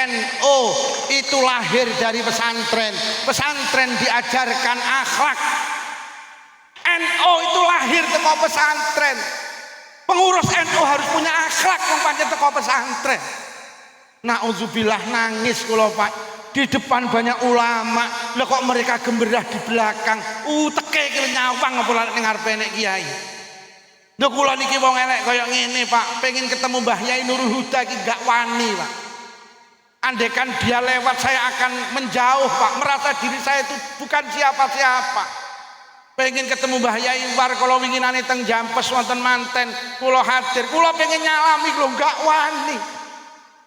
NU itu lahir dari pesantren. Pesantren diajarkan akhlak. NU itu lahir teko pesantren. Pengurus NU harus punya akhlak yang pancen teko pesantren. Nauzubillah, nangis kula Pak. Di depan banyak ulama, lho kok mereka gemberah di belakang. Teke iki nyawang apa ning ngarepe nek kiai. Lho kula niki wong elek kaya ngene Pak, pengen ketemu Mbah Yai Nurul Huda iki gak wani Pak. Andaikan dia lewat saya akan menjauh Pak, merasa diri saya itu bukan siapa-siapa. Pengen ketemu Mbah Yai war kalau winginane teng Jampes wonten manten, kula hadir, kula pengen nyalami lho gak wani.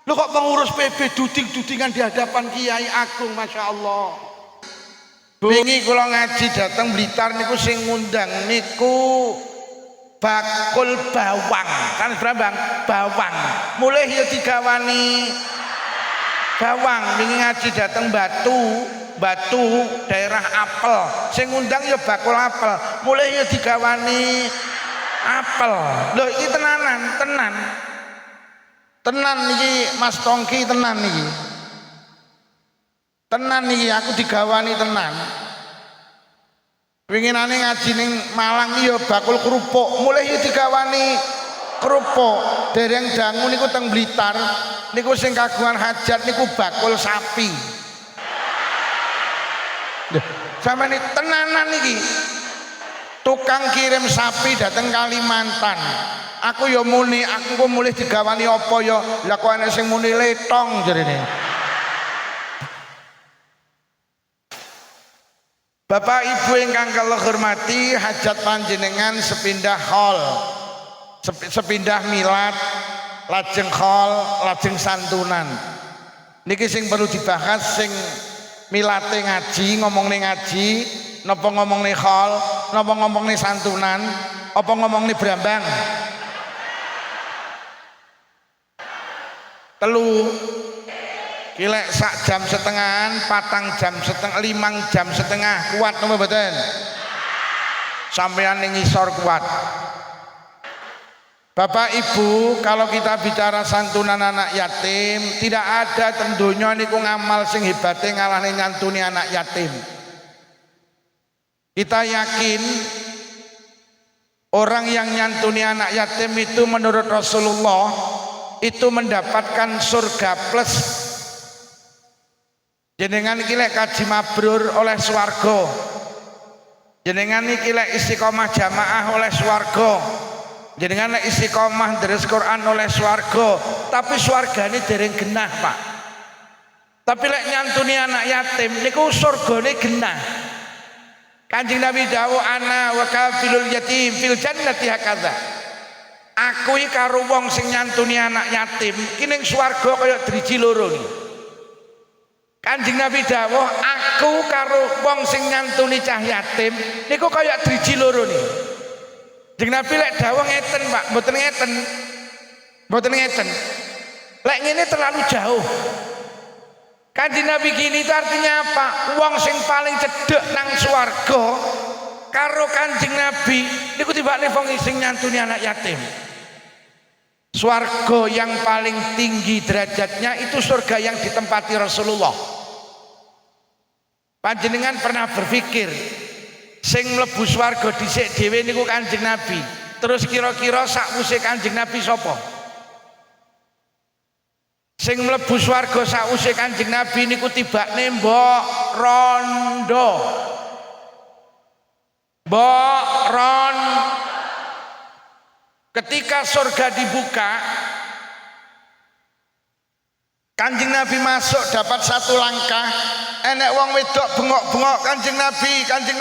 Lho kok pengurus PB duding-dudingan di hadapan Kiai Agung, Masya Allah. Wingi kula ngaji datang Blitar niku sing ngundang niku bakul bawang, kan berapa bawang, mulai ya digawani bawang. Wingi ngaji datang Batu daerah apel, sing ngundang ya bakul apel, mulai ya digawani apel. Loh iki tenan niki Mas Tongki, tenan niki aku digawani tenan. Winginane ngaji ning Malang ya bakul kerupuk, mulai ya digawani kerupuk. Dereng dangu niku teng Blitar niku sing kagungan hajat niku bakul sapi. Sampeyan iki tenanan iki. Tukang kirim sapi dateng Kalimantan. Aku ya muni, aku kok mulih digawani apa ya? Lah kok ana sing muni letong jarene. Bapak Ibu ingkang kula hormati, hajat panjenengan sepindah hall, sepindah milad, lajeng hall, lajeng santunan. Niki sing perlu dibahas, sing milate ngaji, ngomongne ngaji, napa ngomongne hall, napa ngomongne santunan, apa ngomongne brambang? Telu kilek sak jam setengahan, 4 jam setengah, 5 jam setengah, kuat napa mboten? Sampeyan ning ngisor kuat. Bapak Ibu, kalau kita bicara santunan anak yatim, tidak ada tentunya niku ngamal sing hebate ngalahne nyantuni anak yatim. Kita yakin orang yang nyantuni anak yatim itu menurut Rasulullah itu mendapatkan surga plus. Jenengan iki lek kaji mabrur oleh swarga. Jenengan iki lek istiqomah jamaah oleh swarga. Jenengan lek istiqomah deres Quran oleh swarga. Tapi swargane dereng genah, Pak. Tapi lek nyantuni anak yatim niku surgane genah. Kanjeng Nabi dawuh ana wa kafilul yatim fil jannati hakadha. Aku iki karo wong sing nyantuni anak yatim ki ning swarga kaya driji loro iki. Kanjeng Nabi dawuh aku karo wong sing nyantuni cah yatim niku kaya driji loro niki. Kanjeng Nabi lek dawuh ngeten, Pak, mboten ngeten. Mboten ngeten. Lek ngene terlalu jauh. Kanjeng Nabi gini itu artinya apa? Wong sing paling cedhek nang swarga karo Kanjeng Nabi niku tibane wong sing nyantuni anak yatim. Swarga yang paling tinggi derajatnya itu surga yang ditempati Rasulullah. Panjenengan pernah berpikir sing mlebu swarga dhisik dhewe niku Kanjeng Nabi. Terus kira-kira sakwise Kanjeng Nabi sapa? Sing mlebu swarga sakwise Kanjeng Nabi niku tibane Mbok Rondo. Mbok Rondo. Ketika surga dibuka, Kanjeng Nabi masuk dapat satu langkah, enek wong wedok bengok-bengok Kanjeng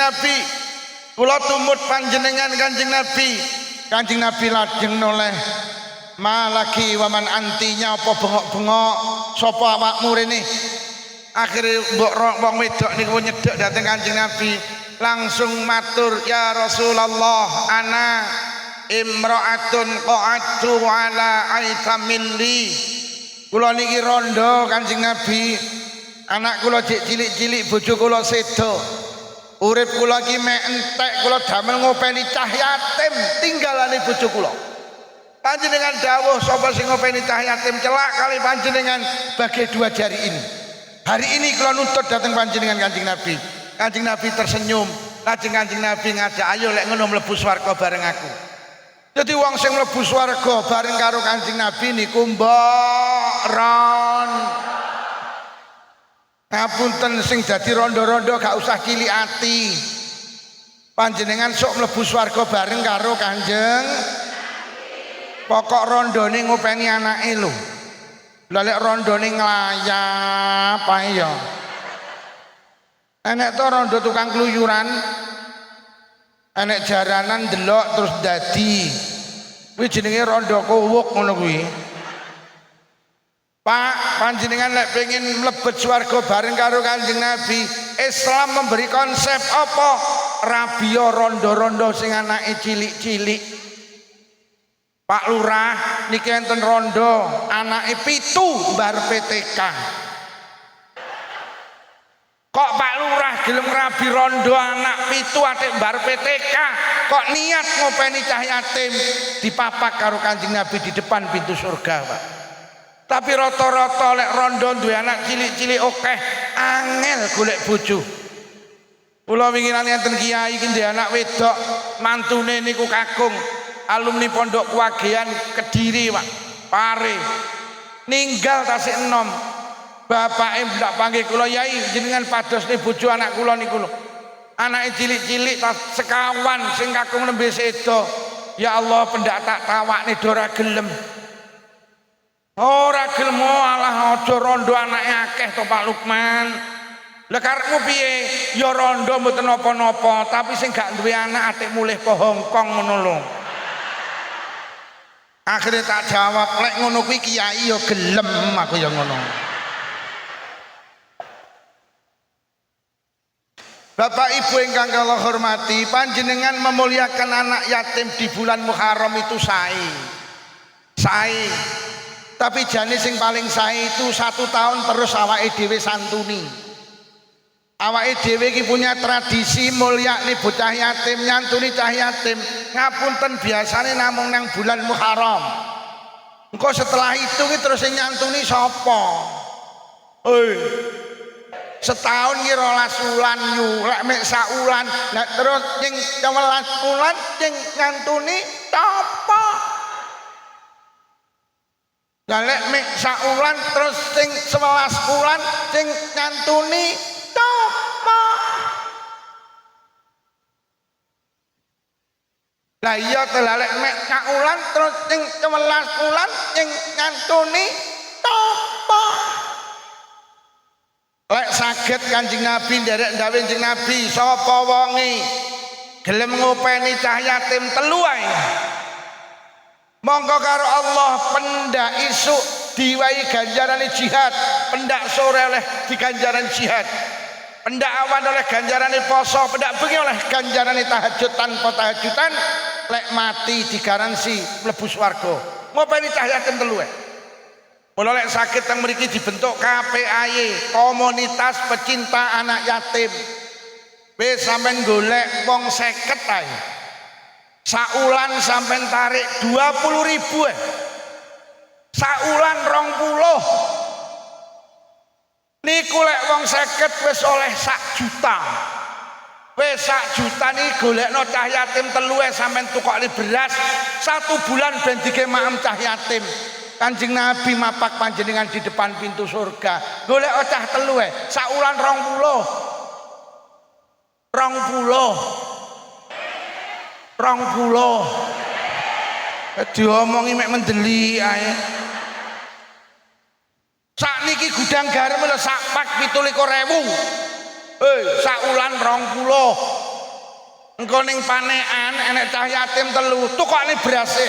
Nabi, kula tumut panjenengan Kanjeng Nabi lajeng noleh, malaki waman antinya apa bengok-bengok, sapa awakmu rene? Akhire wong wedok niku nyedhek dhateng Kanjeng Nabi, langsung matur, ya Rasulullah, ana imra'atun qa'atu ala aitamilli. Kula niki rondo Kanjeng Nabi, anak kula cilik-cilik, bojo kula sedo, urip kula iki mek entek, kula damel ngopeni cah yatim tinggalane bojo kula. Panjenengan dawuh sapa sing ngopeni cah yatim celak kali panjenengan bagi dua jari ini. Hari ini kula nuntut datang panjenengan Kanjeng Nabi. Kanjeng Nabi tersenyum. Lajeng Kanjeng Nabi ngajak, ayo lek ngono mlebu swarga bareng aku. Jadi wong sing mlebu swarga bareng karo Kanjeng Nabi niku mbok ron. Ngapunten sing dadi rondo-rondo gak usah cilik ati. Panjenengan sok mlebu swarga bareng karo Kanjeng. Pokok rondone ngopeni anake lho. Lah lek rondone nglayap ae ya. Enek to rondo tukang kluyuran. Enek jaranan delok terus dadi. Kuwi jenenge rondo kuwuk ngono kuwi. Pak, panjenengan lek pengen mlebet swarga bareng karo Kanjeng Nabi, Islam memberi konsep apa? Rabia rondo-rondo sing anake cilik-cilik. Pak Lurah niki enten rondo anake 7 bar PTK. Kok Pak Lurah gelem rabi rondo anak 7 atik bar PTK, kok niat ngopeni cah yatim dipapak karo Kanjeng Nabi di depan pintu surga, Pak. Tapi rata-rata lek rondo duwe anak cilik-cilik akeh angel golek bojo. Kula winginan enten kiai iki ndek anak wedok, mantune niku kakung, alumni Pondok Kuwagean Kediri, Pak. Pare. Ninggal tasik enom. Bapake ndak panggil kula, Yai, jenengan padosne bojo anak kula niku lho. Anake cilik-cilik tas sekawan sing kakung nembe sedo. Ya Allah, pendak tak tawakne do ora gelem. Ora gelem alah aja rondo anake akeh to Pak Lukman. Lah karepmu piye? Ya rondo mboten napa-napa, tapi sing gak duwe anak atik mulih ke Hongkong ngono lho. Akhirnya tak jawab, lek ngono kuwi kiai ya gelem, aku ya ngono. Bapak Ibu ingkang kula hormati, panjenengan memuliakan anak yatim di bulan Muharram itu sae. Sae. Tapi jane sing paling sae itu 1 tahun terus awake dhewe santuni. Awake dhewe iki punya tradisi mulyakne bocah yatim, nyantuni cah yatim. Ngapunten biasane namung nang bulan Muharram. Engko setelah itu ki terus sing nyantuni sapa? Setahun ki 12 wulan yu, lek mek sak wulan, lek terus sing 11 wulan sing nyantuni sapa? Lah lek mek sak wulan terus sing 11 wulan sing nyantuni sapa? Lah iya to lek mek sak wulan terus sing 11 wulan sing nyantuni sapa? Lek saged Kanjeng Nabi nderek ndawuh Kanjeng Nabi, sapa wonge gelem ngopeni cah yatim 3 ae, monggo karo Allah pendak isuk diwai ganjarane jihad, pendak sore oleh diganjaran jihad, pendak awan oleh ganjarane poso, pendak bengi oleh ganjarane tahajud tanpa tahajudan, lek mati digaransi mlebu swarga. Ngopeni cah yatim 3 ae. Mula lek sakit teng mriki dibentuk KPAY, komunitas pecinta anak yatim. Wis sampean golek wong 50 ae. Saulan sampean tarik 20.000 ae. Saulan 20. Niku lek wong 50 wis oleh 1 juta. Wis 1 juta niki golekno cah yatim 3 ae sampean tukokne beras 1 bulan ben dikemaem cah yatim. Kanjeng Nabi mapak panjenengan di depan pintu surga. Golek cah 3 ae, saulan 20. 20. Diomongi mek mendeli ae. Sakniki gudang garam lho sak pak 17.000. Saulan 20. Engko ning panekan enek cah yatim 3, tukokne berase.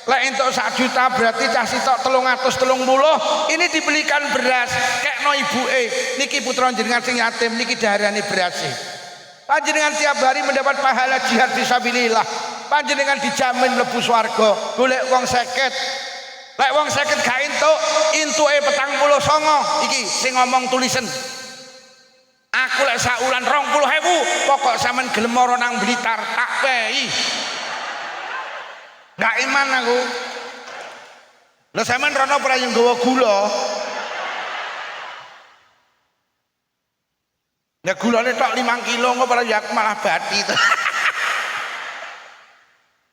Lek entuk 1 juta berarti cah sitok 330. Ini dibelikan beras, kekno ibuke. Niki putra jenengan sing yatim niki daharane berase. Panjenengan tiap hari mendapat pahala jihad fisabilillah. Panjenengan dijamin mlebu swarga. Golek wong 50. Lek wong 50 gak entuk, entuke 49. Iki sing ngomong tulisen. Aku lek saulan 20.000, pokok sampean gelem mara nang Blitar tak wehi. Gak iman aku. Lah sampean rono ora yang nggawa gula. Ya gulane tok 5 kilo kok ora ya malah bati to.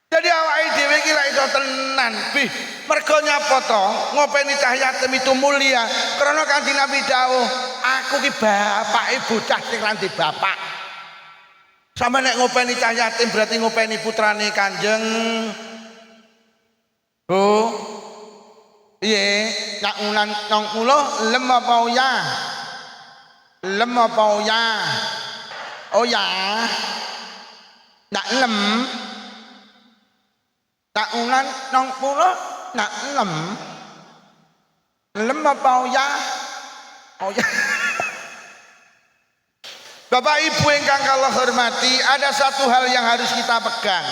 Jadi awake dhewe iki lak iso tenan, Bih. Mergo nyapa to? Ngopeni cah yatim itu mulia. Karena Kanjeng Nabi dawuh, aku ki bapake bocah sing ra ndek bapak. Sampe nek ngopeni cah yatim berarti ngopeni putrane Kanjeng Bu. Piye? Nak ulan nang mulo lem apa ya? Lem apa ya? Oh ya. Nak lem. Tak ulan nang mulo nak lem. Lem apa ya? Oh ya. Bapak Ibu ingkang kula hormati, ada satu hal yang harus kita pegang.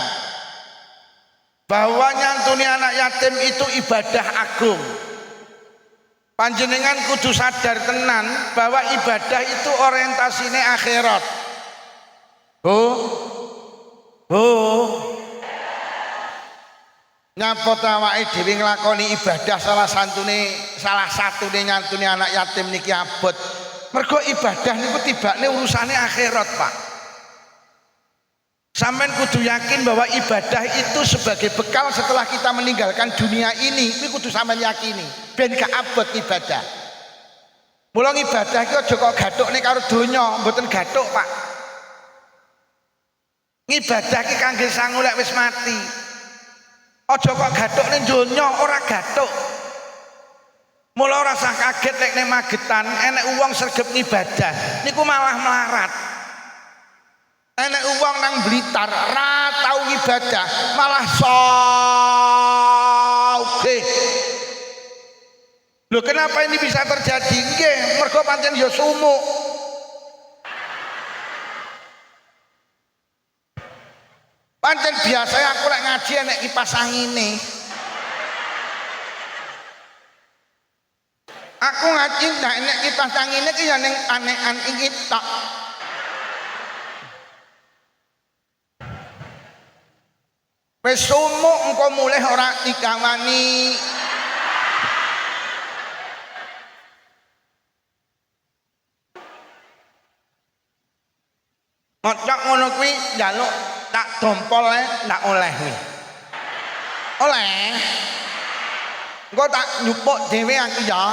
Bahwa nyantuni anak yatim itu ibadah agung. Panjenengan kudu sadar tenan bahwa ibadah itu orientasine akhirat. Nyapa awake dhewe nglakoni ibadah salah satune nyantuni anak yatim niki abot. Mergo ibadah niku tibane urusane akhirat, Pak. Sampeyan kudu yakin bahwa ibadah itu sebagai bekal setelah kita meninggalkan dunia ini. Kuwi kudu sampeyan yakini, ben gak abot ibadah. Mula ibadah iki aja kok gathukne karo donya, mboten gathuk, Pak. Ibadah iki kangge sangu lek wis mati. Aja kok gathukne donya, ora gathuk. Mula ora usah kaget nek nek magetan enek wong sregep ngibadah niku malah melarat. Enek wong nang Blitar ra tau ngibadah malah sugih. Loh kenapa ini bisa terjadi? Nggih, mergo pancen ya sumuk. Pancen biasa aku lek ngaji enek kipas angine. Aku ngaji ndak enek kipas angine ki ya ning anekan iki tok. Wis sumuk engko mulih ora dikawani. Ngocok ngono kuwi njaluk tak dompol ndak oleh kuwi. Oleh. Engko tak nyupuk dhewe aku ya.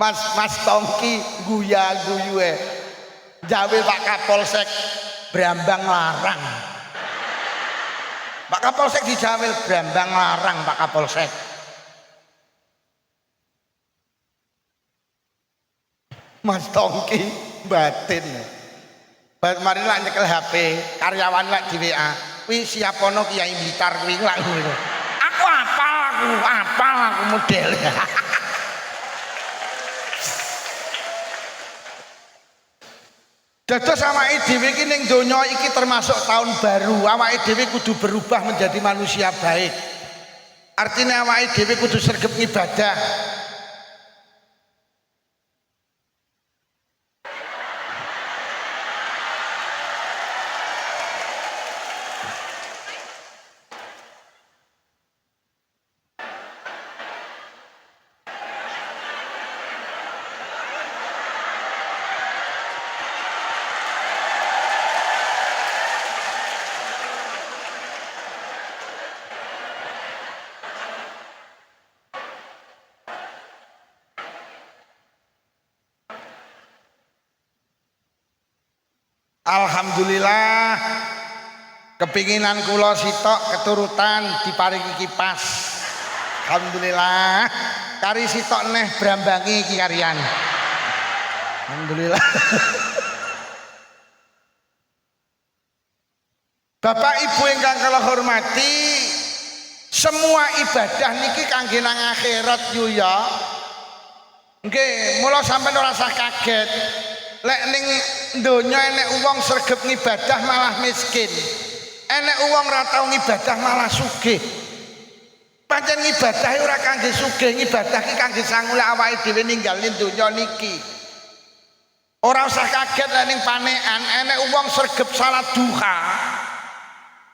Mas Tongki guya-guyue jawe Pak Kapolsek Brambang larang. Pak Kapolsek dijawel Brambang larang Pak Kapolsek. Mas Tongki batin. Mari lak nyekel HP, karyawan lak di WA. Kuwi siapono Kiai Blitar kuwi lak ngono. Aku apal aku model. Dados awake dhewe iki ning donya iki termasuk tahun baru. Awake dhewe kudu berubah menjadi manusia baik. Artinya awake dhewe kudu sregep ibadah. Alhamdulillah kepinginan kula sitok keturutan diparingi kipas. Alhamdulillah kari sitok neh brambangi iki karian. Alhamdulillah. Bapak Ibu ingkang kula hormati, semua ibadah niki kangge nang akhirat yo ya. Nggih, mula sampeyan ora usah kaget. Lek ning donya enek wong sregep ngibadah malah miskin. Enek wong ra tau ngibadah malah sugih. Pancen ngibadah ora kangge sugih, ngibadah ki kangge sangulek awake dhewe ninggalin donya niki. Ora usah kaget lek ning panekan enek wong sregep salat duha.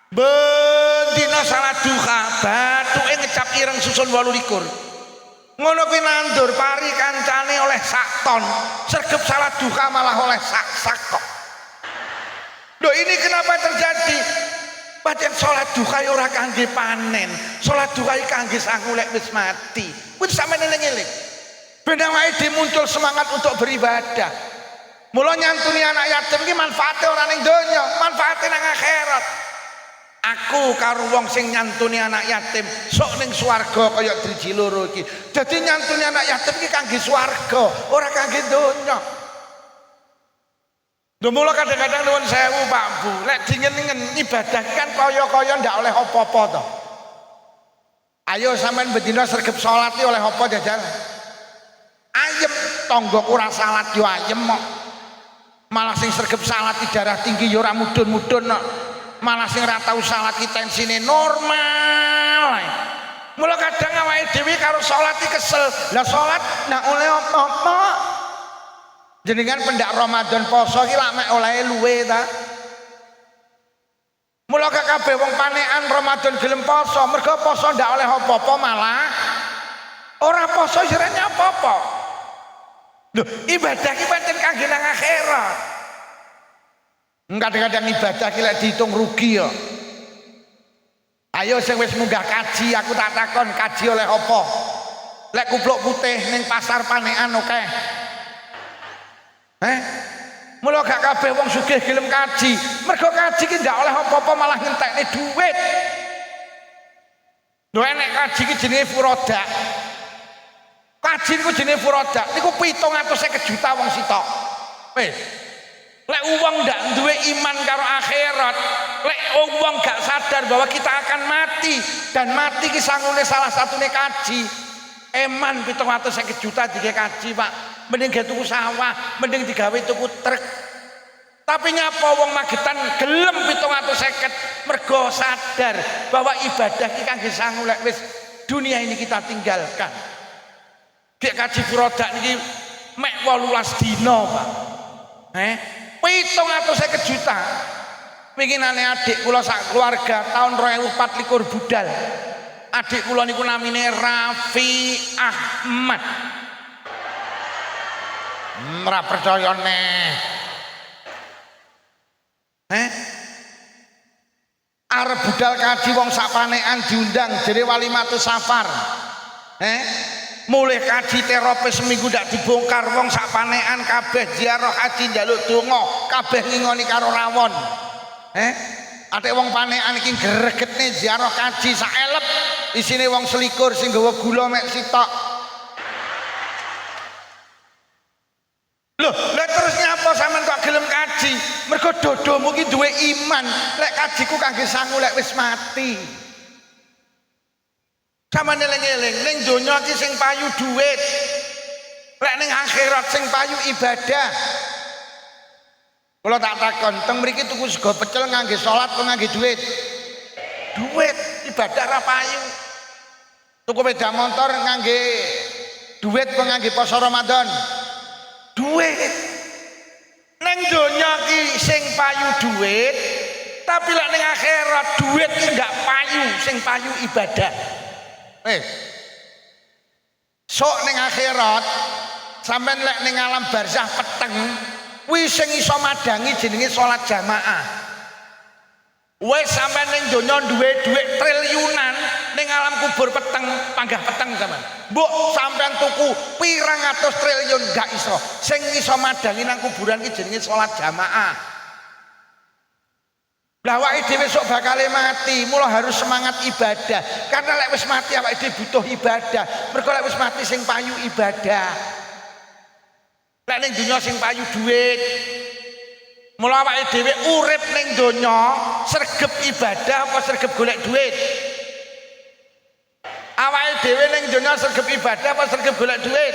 bendina salat duha bathuke ngecap ireng susun 28. Ngono kuwi nandur pari kancane oleh sak ton, sregep salat duha malah oleh sak kok. Loh, ini kenapa terjadi? Pancen salat duha ora kangge panen, salat duha kangge sangu lek wis mati. Kuwi sampeyan eling-eling. Ben awake muncul semangat untuk beribadah. Mula nyantuni anak yatim ki manfaate ora ning donya, manfaate nang akhirat. Aku karo wong sing nyantuni anak yatim sok ning swarga kaya driji loro iki. Dadi nyantuni anak yatim ki kangge swarga, ora kangge donya. Lho mula kadang-kadang nuwun sewu Pak Bu, lek dingen-ingen ibadah kan kaya-kaya ndak oleh apa-apa to. Ayo sampean bedina sregep salat iki oleh apa jajal? Ayem, tanggaku ora salat yo ayem kok. Malah sing sregep salat iki darah tinggi yo ora mudhun-mudhun kok. Malah sing ora tau salat iki tensine normal. Mula kadang awake dhewe karo salat iki kesel. Lah salat nak oleh apa-apa? Jenengan pendak Ramadan poso iki lak mek olehe luwe ta. Mula kabeh wong panekan Ramadan gelem poso, mergo poso ndak oleh apa-apa malah ora poso jenenge apa-apa. Lho, ibadah ki pancen kangge nang akhirat. Kadang-kadang ibadah ki lek dihitung rugi ya. Ayo sing wis munggah kaji aku tak takon, kaji oleh apa? Lek kupluk putih ning pasar panekan akeh. Mula gak kabeh wong sugih gelem kaji. Mergo kaji ki ndak oleh apa-apa malah ngentekne duit. Lho enek kaji ki jenenge furodak. Kaji niku jenenge furodak. Niku 750 juta wong sitok. Wis. Lek wong ndak duwe iman karo akhirat, lek wong gak sadar bahwa kita akan mati dan mati ki sangune salah satune kaji. Eman 750 juta dige kaji, Pak. Mending gawe tuku sawah, mending digawe tuku truk. Tapi nyapa wong magetan gelem 750 mergo sadar bahwa ibadah ki kangge sangu lek wis dunia ini kita tinggalkan. Gek kaji furodak niki mek 18 dina, Pak. 750 juta. Pinginane adik kula sak keluarga tahun 2024 budal. Adik kula niku namine Raffi Ahmad. Ora percaya neh. Arep budal kaji wong sak panekan diundang jere Walimatus Safar. Mulih kaji terope seminggu ndak dibongkar wong sak panekan kabeh ziarah haji njaluk donga, kabeh ngingoni karo rawon. Ate wong panekan iki gregetne ziarah kaji sak elep, isine wong selikur sing gawa gula mek sitok. Loh, lek terus nyapa sampean kok gelem kaji? Mergo dodomu ki duwe iman, lek kajiku kangge sangu lek wis mati. Sampeyan eling-eling, ning donya ki sing payu duit. Lek ning akhirat sing payu ibadah. Kula tak takon, teng mriki tuku sego pecel ngangge salat apa ngangge duit? Duit, ibadah ra payu. Tuku sepeda motor ngangge duit apa ngangge poso Ramadan? Duit. Neng donya ki sing payu duit, tapi lek ning akhirat duit enggak payu, sing payu ibadah. Sok ning akhirat sampean lek ning alam barzah peteng kuwi sing iso madangi jenenge salat jamaah. Wis sampean ning donya duwe dhuwit triliunan, ning alam kubur peteng, panggah peteng sampean. Mbok sampean tuku pirang atus triliun gak iso. Sing iso madangi nang kuburan ki jenenge salat jamaah. Lah awake dhewe sok bakal mati, mula harus semangat ibadah. Karena lek wis mati awake dhewe butuh ibadah. Mergo lek wis mati sing payu ibadah. Lek ning donya sing payu duit. Mula awake dhewe urip ning donya sregep ibadah apa sregep golek duit? Awake dhewe ning donya sregep ibadah apa sregep golek duit?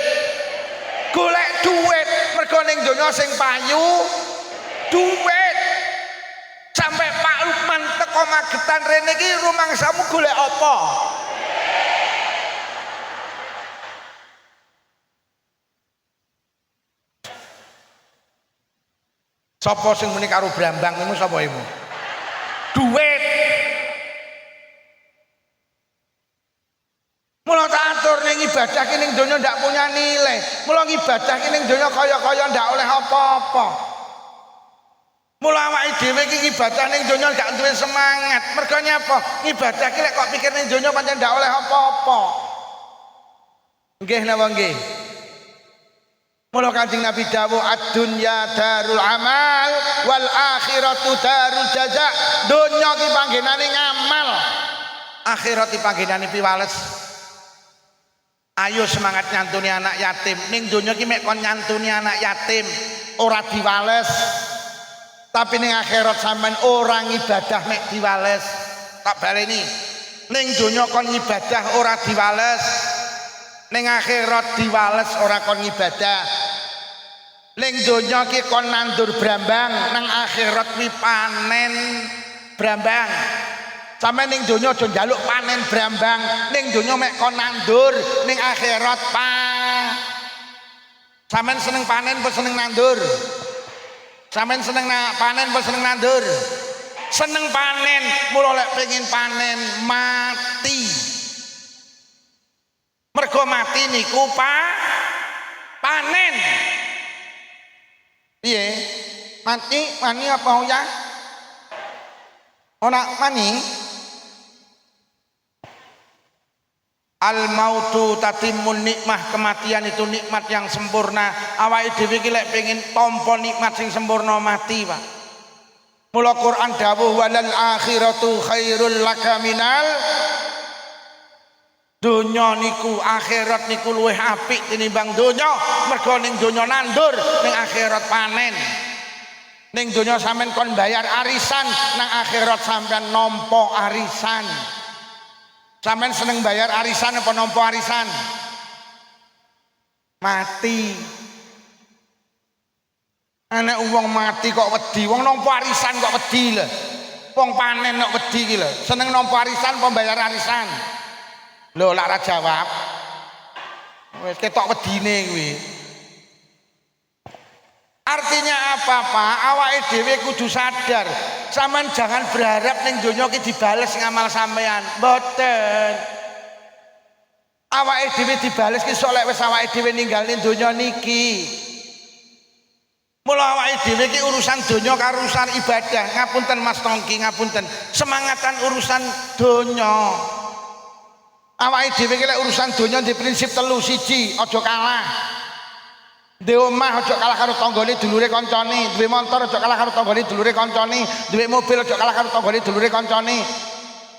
Golek duit. Mergo ning donya sing payu duit. Sampai Pak Lukman teko Magetan rene iki rumangsamu golek apa? Sapa sing muni karo Brambang niku sapa iku? Duit. ngalur ning ibadah ki ning donya ndak punya nilai. Mula ibadah ki ning donya kaya-kaya ndak oleh apa-apa. Mula awake dhewe ki ibadah ning donya gak duwe semangat. Mergo nyapa? Ibadah ki lek kok pikir ning donya pancen ndak oleh apa-apa. Nggih napa nggih? Mula Kanjeng Nabi dawuh ad-dunya darul amal wal akhiratu darul jaza. Donya ki panggenane ngamal. Akhirat ki panggenane piwales. Ayo semangat nyantuni anak yatim. Ning donya ki mek kon nyantuni anak yatim ora diwales. Tapi ning akhirat sampean orang ibadah mek diwales. Tak baleni. Ning donya kon ibadah ora diwales. Ning akhirat diwales ora kon ibadah. Ning donya ki kon nandur brambang, nang akhirat wi panen brambang. Sampe ning donya aja njaluk panen brambang, ning donya mek kon nandur, ning akhirat sampean seneng panen apa seneng nandur? Sampean seneng panen apa seneng nandur? Seneng panen, mula lek pengen panen mati. Mergo mati niku panen. Piye? Mani apa ya? Ora mani. Al mautu tatimmun nikmah, kematian itu nikmat yang sempurna. Awake dhewe iki lek pengin tampa nikmat sing sempurna mati, Pak. Mula Quran dawuh walal akhiratu khairul laka minal donya niku, akhirat niku luwih apik tinimbang donya. Mergo ning donya nandur, ning akhirat panen. Ning donya sampean kon bayar arisan, nang akhirat sampean nampa arisan. Sampean seneng bayar arisan apa nampa arisan? Mati. Anak wong mati kok wedi, wong nampa arisan kok wedi lho. Wong panen kok wedi iki lho. Seneng nampa arisan apa bayar arisan? Lho lak ra jawab. Wis ketok wedine kuwi. Artinya apa, Pak? Awake dhewe kudu sadar. Sampeyan jangan berharap ning donya ki dibales ngamal sampean. Mboten. Awake dhewe dibales ki sok lek wis awake dhewe ninggal ning donya niki. Mula awake dhewe ki urusan donya karo urusan ibadah. Ngapunten Mas Tongki, ngapunten. Semangatan urusan donya. Awake dhewe ki lek urusan donya di prinsip telu. Siji, aja kalah. Duwe omah aja kalah karo tanggane dulure kancane, duwe motor aja kalah karo tanggane dulure kancane, duwe mobil aja kalah karo tanggane dulure kancane.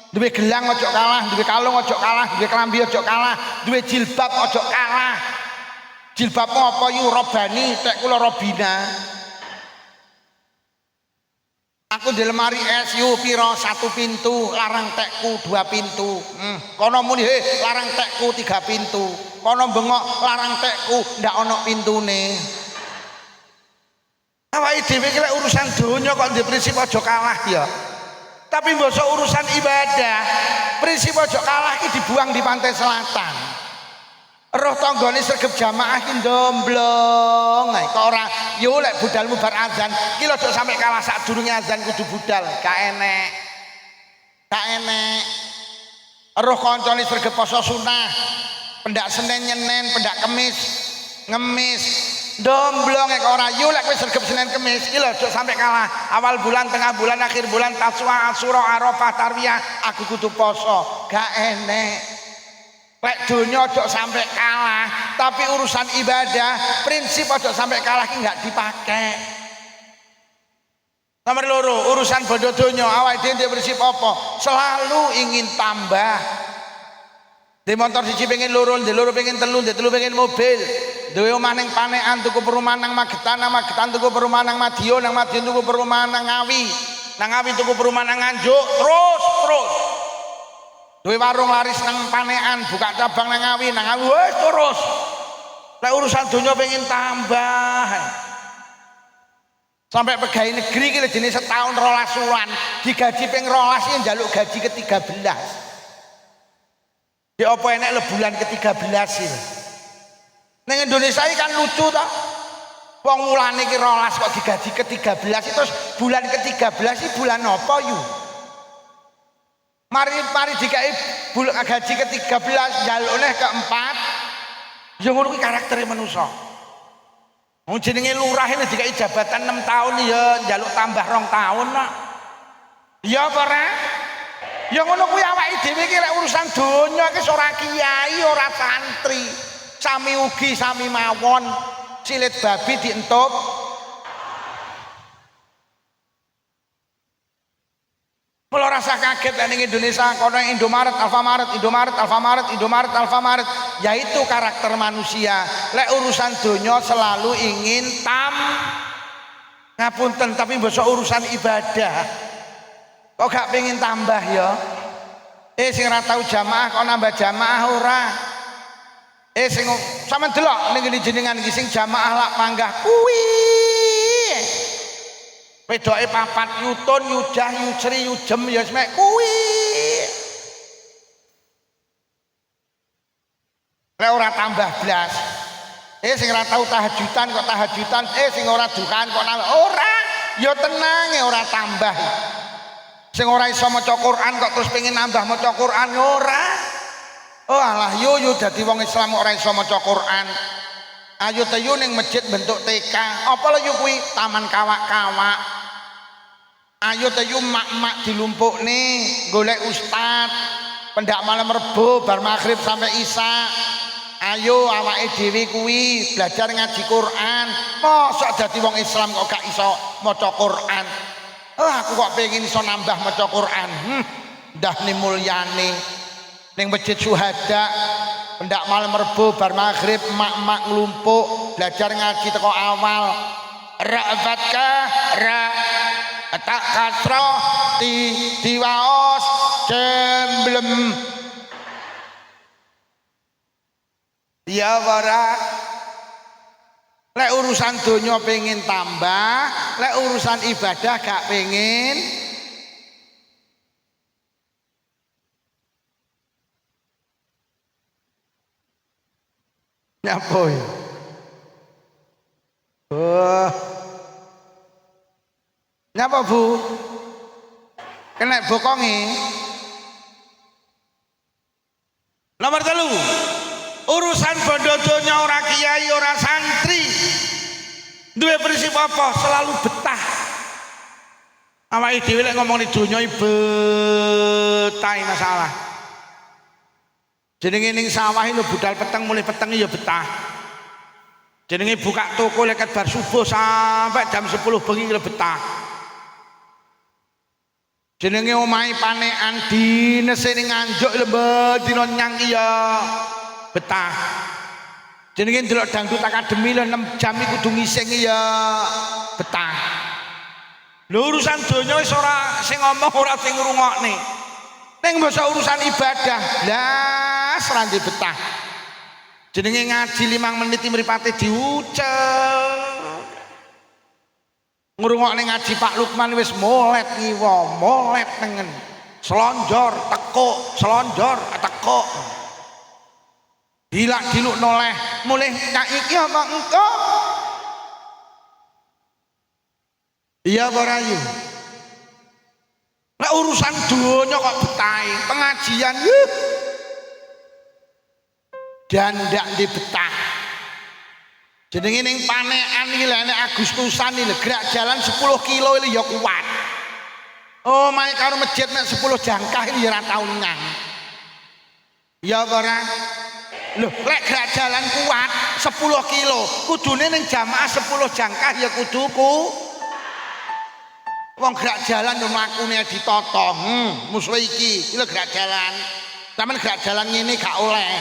Duwe gelang aja kalah, duwe kalung aja kalah, duwe klambi aja kalah, duwe jilbab aja kalah. Jilbabmu apa yu robani, tek kula robina. Aku di lemari SU piro 1 pintu, larang tekku 2 pintu. Kono muni larang tekku 3 pintu. Kono bengok larang tekku ndak ono pintune. Awake dhewe iki lek urusan donya kok ndek prinsip aja kalah ya. Tapi mbok urusan ibadah, prinsip aja kalah iki dibuang di pantai selatan. Roh tanggane sregep jamaah ki ndomblong. Kok ora yo lek budalmu bar azan ki lho sampe kalah sadurunge azan kudu budal. Gak enek. Roh kancane sregep poso sunah. Pendak Senin nyenen, pendak Kemis ngemis. Ndomblong kok ora yo lek wis sregep Senin Kemis ki lho sampe kalah. Awal bulan, tengah bulan, akhir bulan, Taswa, Asyura, Arafah, Tarwiyah aku kudu poso. Gak enek. Lek donya aja sampai kalah, tapi urusan ibadah, prinsip aja sampai kalah ki enggak dipakai. Nomor loro, urusan bodo donya, awake dhewe prinsip apa? Selalu ingin tambah. Di motor siji pengen loro, di loro pengen telu, di telu pengen mobil. Duwe omah ning Panekan tuku perumahan nang Magetan, nang Magetan tuku perumahan nang Madiun, nang Madiun tuku perumahan nang Ngawi. Nang Ngawi tuku perumahan nang Nganjuk, terus. Duwe warung laris nang Panekan, buka cabang nang Ngawi wis terus. Lek urusan donya pengen tambah. Sampai pegawai negeri ki jenis setahun 12 wulan, digaji ping 12 iki njaluk gaji ke-13. Di apa enek le bulan ke-13 iki. Ning Indonesia iki kan lucu ta. Wong wulane iki 12 kok digaji ke-13 terus bulan ke-13 iki bulan apa yu? Mari dikai gaji ke-13 njalukne ke-4. Ya ngono kuwi karaktere manusa. Wong jenenge lurah ini dikai jabatan 6 tahun ya njaluk tambah 2 tahun nak. Ya apa ora? Ya ngono kuwi awake dhewe iki lek urusan donya iki ora kiai, ora santri. Sami ugi sami mawon. Cilit babi dientup. Mula rasa kaget ning Indonesia kono Indomaret, Alfamaret. Yaitu karakter manusia. Lek urusan donya selalu ingin ngapunten tapi basa urusan ibadah. Kok gak pengen tambah ya? Sing ora tau jamaah kok nambah jamaah ora? Sing sampean delok ning jenengan iki sing jamaah lak panggah kuwi. Wedoke 4 yutun, yujah, yusri, yujem ya semek kuwi. Lek ora tambah blas. Sing ora tau tahajudan kok tahajudan, sing ora dukaan kok nambah. Ora, ya tenange ora tambah. Sing ora iso maca Quran kok terus pengen nambah maca Quran ora. Oh alah yo dadi wong Islam ora iso maca Quran. Ayo te yo ning masjid bentuk TK. Apa lho yo kuwi taman kawak-kawak. Ayo te yo mak-mak dilumpukne golek ustad. Pendak malam Rebo bar maghrib sampai isya. Ayo awake dhewe kuwi belajar ngaji Quran. Mosok dadi wong Islam kok gak iso maca Quran. Aku kok pengen iso nambah maca Quran. Ndah ni mulyane ning masjid Syuhada pendak malam Rebo bar maghrib mak-mak nglumpuk belajar ngaji teko awal. Ra'batka ra tak kasro diwaos jemblem. Ya ora. Lek urusan donya pengen tambah, lek urusan ibadah gak pengen. Nyapa ya? Nyapa Bu? Kena bokongi. Nomor 3. Urusan bondo donya ora kiai ora santri. Duwe prinsip apa? Selalu betah. Awake dhewe lek ngomong di donya betah masalah. Jenenge ning sawah lho budal peteng mulai peteng ya betah. Jenenge buka toko leket bar subuh sampai jam 10 bengi lho betah. Jenenge omahe panekan dinese ning Nganjuk lho dina nyang ya betah. Jenenge ndelok dangdut akademi lho 6 jam iku kudu ngising ya betah. Lho urusan donya wis ora sing ngomong ora sing ngrungokne. Ning basa urusan ibadah blas randi betah. Jenenge ngaji 5 menit mripate diucel. Ngrungokne ngaji Pak Lukman wis molet ngiwa, molet tengen. Selonjor tekuk, selonjor tekuk. Dilak diluk noleh mulih nyak iki apa engko? Iya Barayu. Nek urusan donya kok betahe, pengajian dan ndak di betah. Jenenge ning panekan iki lho nek Agustusan iki gerak jalan 10 kilo iki ya kuat. Oh, mae karo masjid nek 10 jangkah iki ya ora tau nyang. Ya ora. Loh, lek gerak jalan kuat 10 kilo, kudune ning jamaah 10 jangkah ya kuduku. Wong gerak jalan yo mlakune ditata. Musuh iki lho gerak jalan. Sampeyan gerak jalan ngene gak oleh.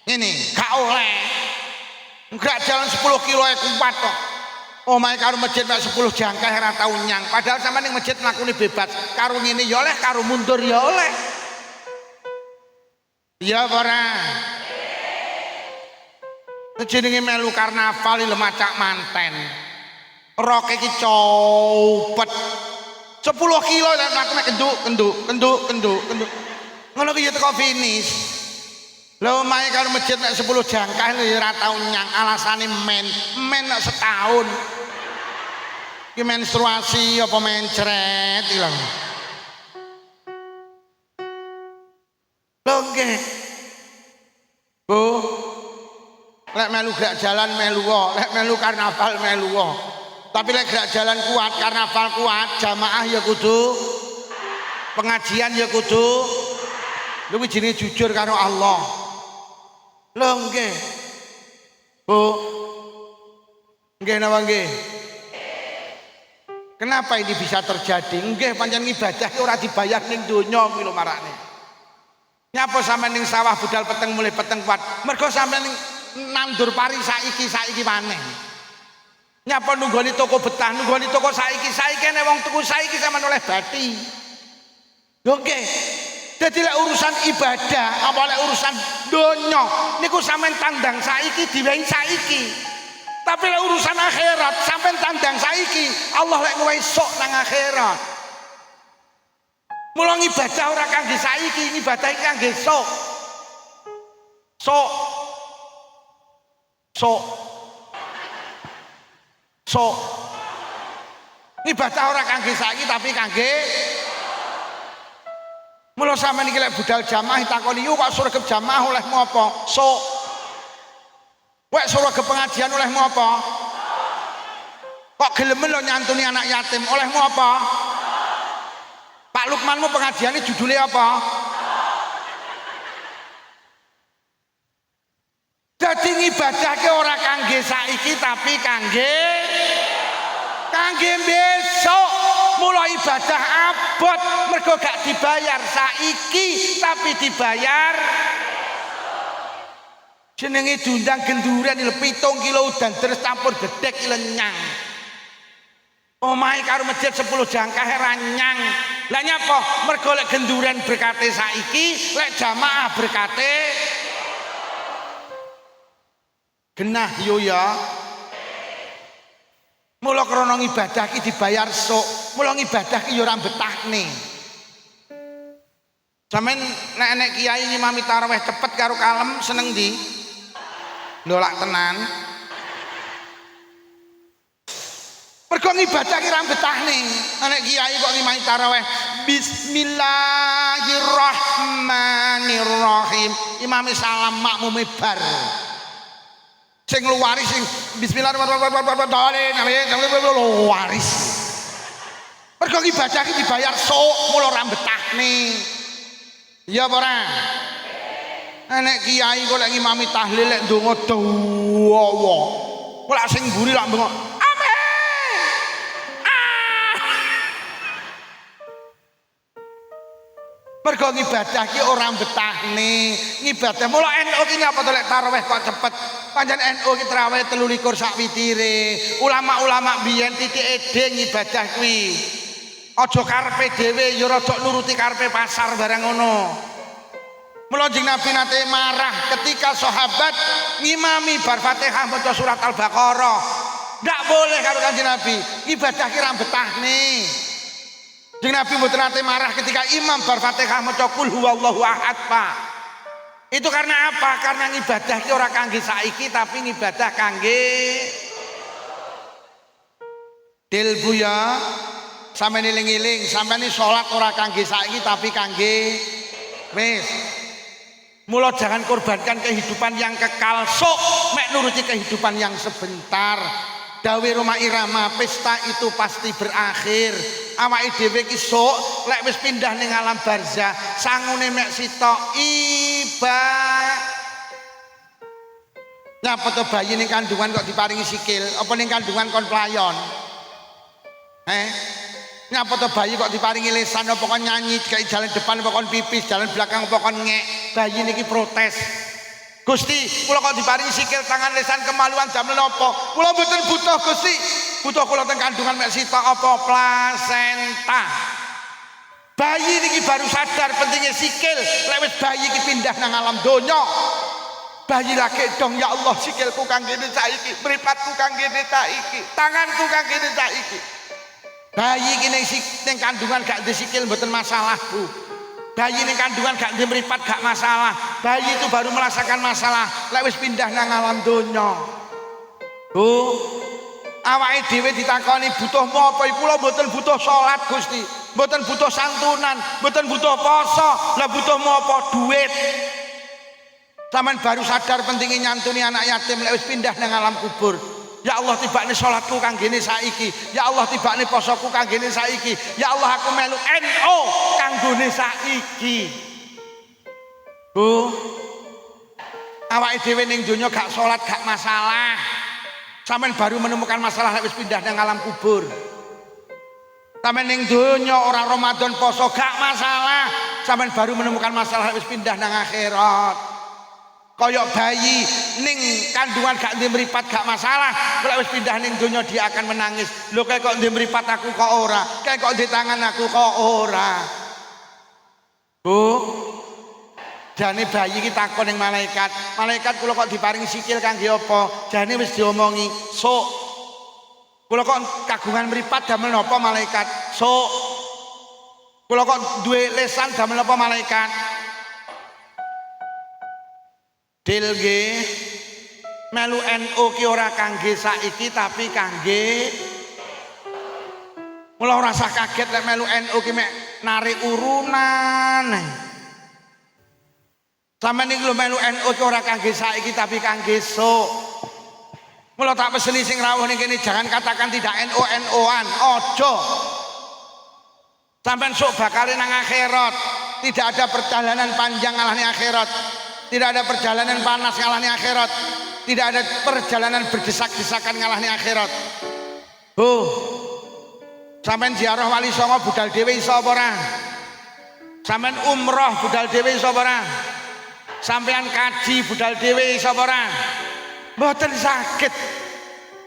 Ngene, gak oleh. Gerak jalan 10 kilo kuat kok. Omahe karo masjid mek 10 jangkah ora tau nyang. Padahal sampeyan ning masjid mlakune bebas. Karo ngene ya oleh, karo mundur ya oleh. Ya ora. Jenenge melu karnaval lho macak manten. Rok iki copet 10 kilo lek mlaku mek kenduk. Ngono ki ya teko finish. Lho mae karo masjid nek 10 jangkah lho ya ora tau nyang alasane men nek setahun. Ki menstruasi apa mencret ilang. Lho nggih. Bu, lek melu gerak jalan melu wae, lek melu karnaval melu wae. Tapi lek gerak jalan kuat, karnaval kuat, jamaah ya kudu, pengajian ya kudu. Lha kuwi jenenge jujur karo Allah. Lho nggih. Bu. Nggih napa nggih? Kenapa ini bisa terjadi? Nggih pancen ibadah ki ora dibayar ning donya kuwi lho marakne. Nyapa sampean ning sawah budal peteng mulai peteng kuat. Mergo sampean ning nandur pari saiki maneh. Nyapa nunggoni toko betah, nunggoni toko saiki nek wong tuku saiki sampean oleh bati. Lho nggih. Dadi lek urusan ibadah apa lek urusan donya niku sampean tandang saiki diwehi saiki. Tapi lek urusan akhirat sampean tandang saiki, Allah lek ngowehi sok nang akhirat. Mula ibadah ora kangge saiki, ibadah iki kangge sok. Sok. Ibadah ora kangge saiki tapi kangge. Mula sampean iki lek budal jamaah takoni, "Yu kok surgep jamaah olehmu apa?" Sok. Wek surga pengajian olehmu apa? Kok gelemen lo nyantuni anak yatim olehmu apa? Pak Lukmanmu pengajiannya judulnya apa? Jadi ibadah ke ora kangge saiki tapi kangge besok. Mulai ibadah abot mergo gak dibayar saiki tapi dibayar. Jenenge diundang genduren 7 kilo udan terus campur gedhek lenyang. Omahe karo masjid 10 jangkah ranyang. Lah nyapa? Mergo lek genduren berkate saiki, lek jamaah berkate genah yo ya. Mula krana ibadah ki dibayar sok. Mula ibadah ki yo ora betahne. Sampeyan nek enek kiai ngimami tarawih cepet karo kalem seneng ndi? Nolak tenan. Mergo ibadah ki ra betahne. Nek kiai kok ngimami tarawih bismillahirrahmanirrahim. Imame salam makmume bar. Sing luwaris sing bismillahirrahmanirrahim waris. Mergo ibadah ki dibayar sok mula ra betahne. Iya apa ora? Nek kiai kok lek ngimami tahlil lek ndonga dawa. Kok lek sing mburi lak ndonga amin. Mergo ibadah ki ora betahne. Ibadah mula NU ki ngapa to lek tarawih kok cepet. Pancen NU ki tarawih 23 sak witire. Ulama-ulama biyen titik edeng ibadah kuwi. Aja karepe dhewe ya rada nuruti karepe pasar barang ngono. Mula Kanjeng Nabi nate marah ketika sahabat ngimami bar Fatihah maca surat Al-Baqarah. Ndak boleh karo Kanjeng Nabi, ibadah ki ra betahne. Kanjeng Nabi mboten nate marah ketika imam bar Fatihah maca qul huwallahu ahad, Pak. Itu karena apa? Karena ibadah ki ora kangge saiki tapi ibadah kangge Del Buya. Sampeyan eling-eling, sampeyan iki salat ora kangge saiki tapi kangge wis. Mula jangan korbankan kehidupan yang kekal sok mek nuruti kehidupan yang sebentar. Dawe Roma Irama, pesta itu pasti berakhir. Awake dhewe ki sok lek wis pindah ning alam barzah, sangune mek sitok iba. Nyapa to bayi ning kandungan kok diparingi sikil, apa ning kandungan kon playon? Nyapa to bayi kok diparingi lesan apa kon nyanyi kayak jalan depan apa kon pipis, jalan belakang apa kon ngek. Bayi niki protes. Gusti, kula kok diparingi sikil tangan lesan kemaluan jam menapa? Kula mboten butuh Gusti. Butuh kula teng kandungan mek sitok apa plasenta. Bayi niki baru sadar pentingnya sikil. Lek wis bayi iki pindah nang alam donya. Bayi lagi dong, ya Allah sikilku kanggene saiki, mripatku kanggene saiki, tanganku kanggene saiki. Bayi iki ning kandungan gak ndek sikil mboten masalah, Bu. Bayi ning kandungan gak ndek mripat gak masalah. Bayi itu baru merasakan masalah lek wis pindah nang alam donya. Bu, awake dhewe ditakoni butuhmu apa? Kula mboten butuh salat, Gusti. mboten butuh santunan, mboten butuh poso, lah butuh apa? Duit. Sampeyan baru sadar pentingnya nyantuni anak yatim lek wis pindah nang alam kubur. Ya Allah tibakne salatku kanggene saiki. Ya Allah tibakne posoku kanggene saiki. Ya Allah aku melu NO kanggone saiki. Bu, awake dhewe ning donya gak salat gak masalah. Sampeyan baru menemukan masalah lek wis pindah nang alam kubur. Sampeyan ning donya ora Ramadan poso gak masalah. Sampeyan baru menemukan masalah lek wis pindah nang akhirat. Koyok bayi ning kandungan gak ndek mripat gak masalah. Kalau wis pindah ning donya dia akan menangis. Lho kayak kok ndek mripat aku kok ora? Kayak kok ndek tangan aku kok ora? Bu, jane bayi iki takon ning malaikat. Malaikat kula kok diparingi sikil kangge apa? Jane wis diomongi, "Sok." Kula kok kagungan mripat damel napa malaikat? "Sok." Kula kok duwe lesan damel napa malaikat? Dil nggih melu NU ki ora kangge saiki tapi kangge mula ora usah kaget lek melu NU ki mek narik urunan. Sampeyan iki lho melu NU ki ora kangge saiki tapi kangge esuk. Mula tak peseni sing rawuh ning kene jangan katakan tidak NU-NU-an, aja. Sampeyan sok bakal nang akhirat, tidak ada perjalanan panjang ngalahne akhirat. Tidak ada perjalanan panas ngalahni akhirat. Tidak ada perjalanan berdesak-desakan ngalahni akhirat. Sampeyan ziarah Wali Songo budal dhewe iso apa ora? Sampeyan umroh budal dhewe iso apa ora? Sampeyan kaji budal dhewe iso apa ora? Mboten saged.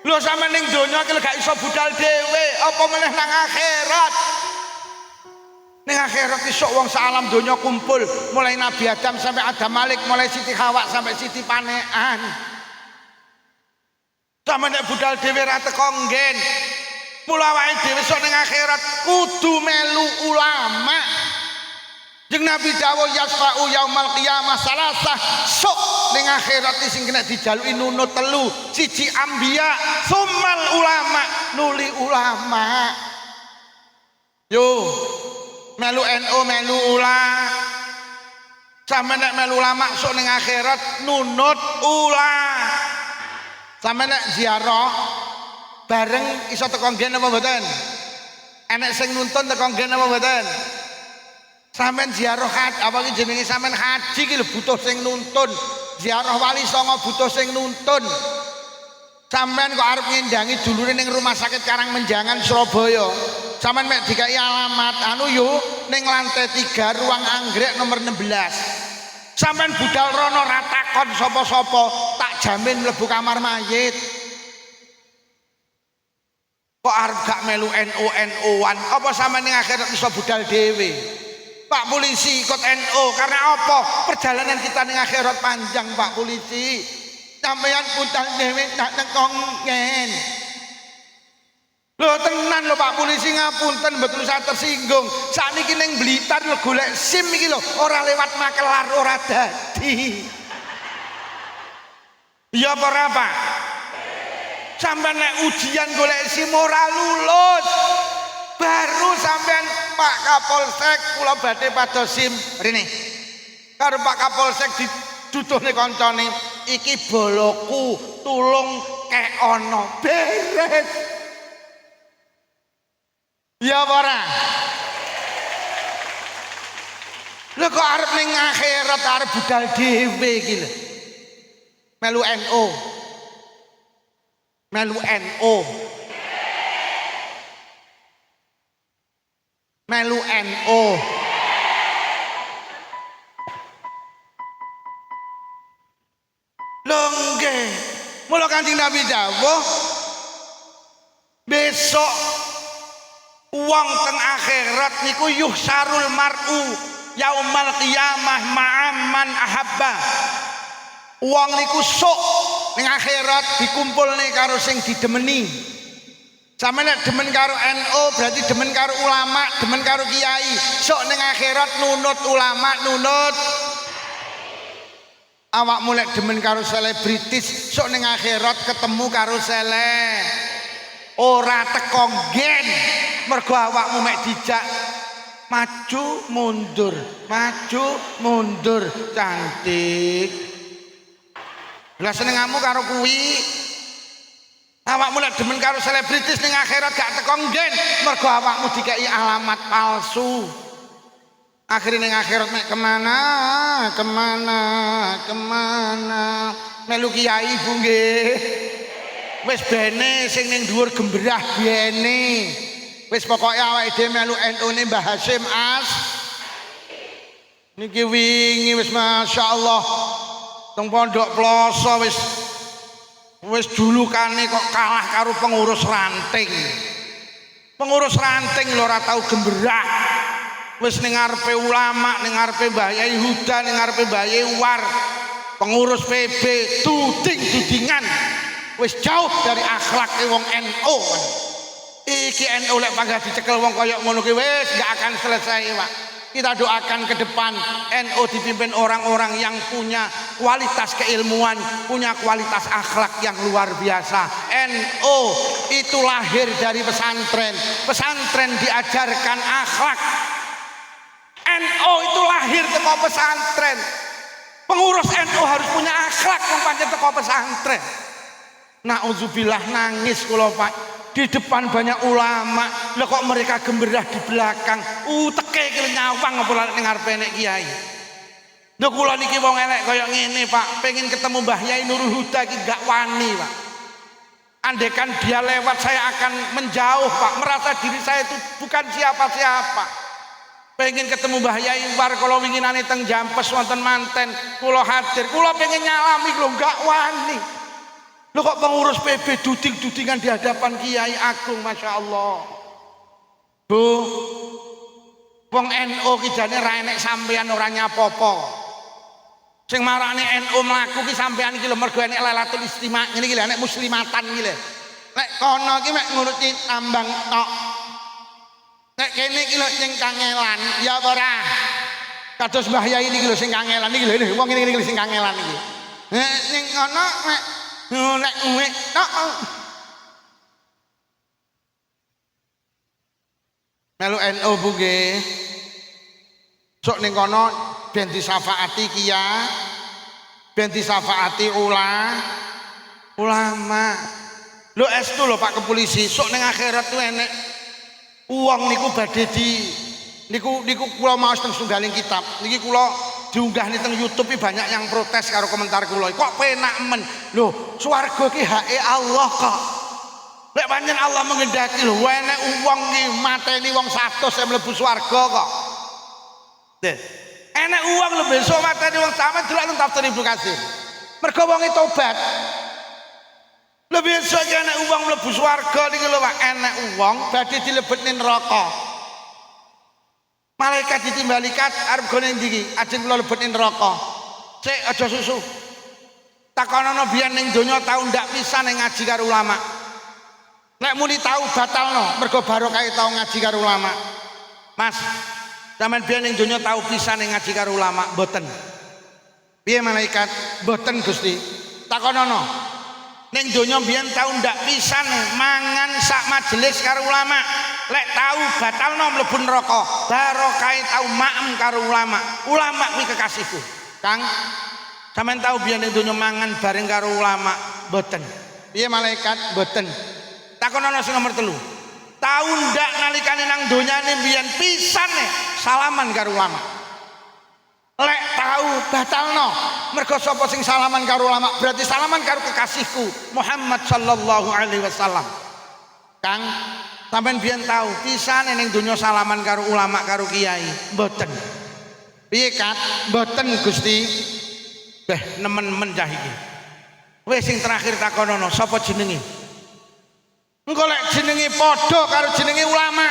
Lho sampeyan ning donya iki gak iso budal dhewe, apa meneh nang akhirat? Ning akhirat isuk wong salam donya kumpul, mulai Nabi Adam sampai Adam Malik, mulai Siti Hawa sampai Siti Panean. Sampe nek budal dhewe ra teko nggen. Mula awake dhewe sok ning akhirat kudu melu ulama. Jeung Nabi dawuh yasfa'u yaumal qiyamah salasah. Sok ning akhirat sing kena dijaluki nunut telu, siji anbiya, summal ulama, nuli ulama. Yo melu NU melu ula. Sampe nek melu ulama sok ning akhirat nunut ula. Sampe nek ziarah bareng iso teko nggen apa mboten? Enek sing nuntun teko nggen apa mboten? Sampeyan ziarah apa iki jenenge sampeyan haji iki lho butuh sing nuntun. Ziarah Wali Songo butuh sing nuntun. Sampeyan kok arep ngendangi dulure ning Rumah Sakit Karangmenjangan Surabaya. Sampeyan mek dikai alamat anu yo ning lantai 3 ruang anggrek nomor 16. Sampeyan budal rono ra takon sapa-sapa, tak jamin mlebu kamar mayit. Kok arep gak melu NU-NU-an? Apa sampeyan ning akhirat iso budal dhewe? Pak Polisi ikut NU karena apa? Perjalanan kita ning akhirat panjang, Pak Polisi. Sampeyan budal dhewe tak nekongen. Lho tenan lho Pak Polisi ngapunten mboten usah tersinggung. Sakniki ning Blitar lho golek SIM iki lho ora lewat makelar ora dadi. Ya apa ora Pak? Sampeyan nek ujian golek SIM ora lulus. Baru sampeyan Pak Kapolsek kula badhe pados SIM rene. Karo Pak Kapolsek dituduhne kancane iki boloku tulung keono beres. Ya ora. Lha kok arep ning akhirat arep budal dhewe iki lho. Melu NU. Melu NU. Melu NU. Lho nggih. Mula Kanjeng Nabi dawuh besok wong teng akhirat niku yuhsarul mar'u yaumal qiyamah ma'amman ahabba. Wong niku sok ning akhirat dikumpulne karo sing didemeni. Sampe nek demen karo NU berarti demen karo ulama, demen karo kiai. Sok ning akhirat nunut ulama, nunut. Awakmu lek demen karo selebritis, sok ning akhirat ketemu karo ora teko nggen. Mergo awakmu mek dijak maju mundur, maju mundur, cantik. Lah senengamu karo kuwi. Awakmu lek demen karo selebritis ning akhirat gak teko nggen, mergo awakmu dikei alamat palsu. Akhirnya ning akhirat mek kemana, melu kiai Bu nggih. Wis bene sing ning dhuwur gemberah biene. Wis pokoke awake dhewe melu NU-ne Mbah Hasyim niki wingi wis masyaallah teng Pondok Ploso wis julukane kok kalah karo pengurus ranting. Pengurus ranting lho ora tau gemberah. Wis ning ngarepe ulama, ning ngarepe Mbah Yai Huda, ning ngarepe Mbah Yai War, pengurus PB tuding-tudingan. Wis jauh dari akhlak wong NU. Iki NU lek panggah dicekel wong kaya ngono ki wis gak akan selesai, Pak. Kita doakan ke depan NU dipimpin orang-orang yang punya kualitas keilmuan, punya kualitas akhlak yang luar biasa. NU itu lahir dari pesantren. Pesantren diajarkan akhlak. NU itu lahir teko pesantren. Pengurus NU harus punya akhlak wong pancen teko pesantren. Nauzubillah nangis kula Pak. Di depan banyak ulama, lho kok mereka gemberah di belakang. Teke iki nyawang apa ning ngarepe nek kiai. Lho kula niki wong elek kaya ngene Pak, pengen ketemu Mbah Yai Nurul Huda iki gak wani Pak. Andaikan dia lewat saya akan menjauh Pak, merasa diri saya itu bukan siapa-siapa. Pengen ketemu Mbah Yai War kalau winginane teng Jampes wonten manten, kula hadir, kula pengen nyalami lho gak wani. Lho kok pengurus PB duding-dudingan di hadapan Kiai Agung, Masya Allah. Bu, wong NU ki jane ra enek sampean ora nyapopo. Sing marane NU mlaku ki sampean iki lho mergo enek Lailatul Istima ngene iki lho enek muslimatan iki lho. Nek kono ki mek nguruti tambang tok. Nek kene iki lho sing kangelan, ya apa ora? Kados Mbah Yai niki lho sing kangelan iki lho, wong ngene iki sing kangelan iki. Nek ning kono mek nek uwek tok. Melu NU Bu nggih. Sok ning kono ben disafaati kiai, ben disafaati ulama. Lho estu lho Pak Kepolisi, sok ning akhirat tuh enek uang niku badhe di niku kula maos teng sunggaling kitab. Niki kula diunggah nih teng YouTube banyak yang protes karo komentar kula. Kok penak men. Lho, swarga ki hake Allah kok. Lek pancen Allah mengendaki lho, enek wong ki mateni wong 100 yang mlebu swarga kok. Deh. Enek wong lho besok mateni wong sampe delok nang tafsir Ibnu Katsir. Mergo wonge tobat. Lho besok ki enek wong mlebu swarga niki lho Pak, enek wong badhe dilebetne neraka. Malaikat ditimbali kat arep gone ndi iki? Ajeng kula lebetne neraka. Sik aja susu. Takonono biyen ning donya tau ndak pisan ning ngaji karo ulama. Nek muni tau batalno mergo barokah tau ngaji karo ulama. Mas, sampean biyen ning donya tau pisan ning ngaji karo ulama mboten? Piye malaikat? Mboten Gusti. Takonono. Ning donya biyen tau ndak pisan mangan sak majelis karo ulama. Lek tahu batalno mlebu neraka, barokah tau maem karo ulama. Ulama kuwi kekasihku. Kang, sampean tahu biyen ning donya mangan bareng karo ulama mboten? Piye malaikat? Mboten. Takonono sing nomor 3. Tahu ndak nalikane nang donyane biyen pisane salaman karo ulama? Lek tahu batalno mergo sapa sing salaman karo ulama berarti salaman karo kekasihku Muhammad sallallahu alaihi wasallam. Kang, sampean biyen tahu pisane ning donya salaman karo ulama karo kiai mboten? Piye Kat? Mboten Gusti. Beh nemen-nemen cah iki. Wis sing terakhir takonono sapa jenenge? Engko lek jenenge padha karo jenenge ulama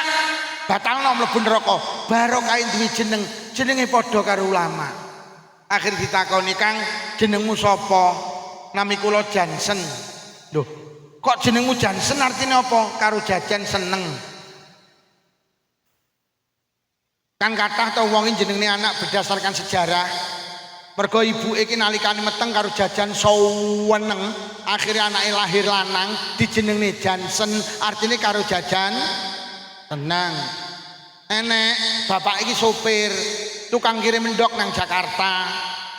batalno mlebu neraka. Barokah duwe jenenge padha karo ulama. Akhir ditakoni, Kang, jenengmu sapa? Nami kula Jansen. Lho, kok jenengmu Jansen artinya apa? Karo jajan seneng. Kan kathah to wong jenenge anak berdasarkan sejarah. Mergo ibuke iki nalikane meteng karo jajan seneng, akhirnya anake lahir lanang dijenengne Jansen, artinya karo jajan seneng. enek bapak iki sopir tukang kirim mendok nang Jakarta,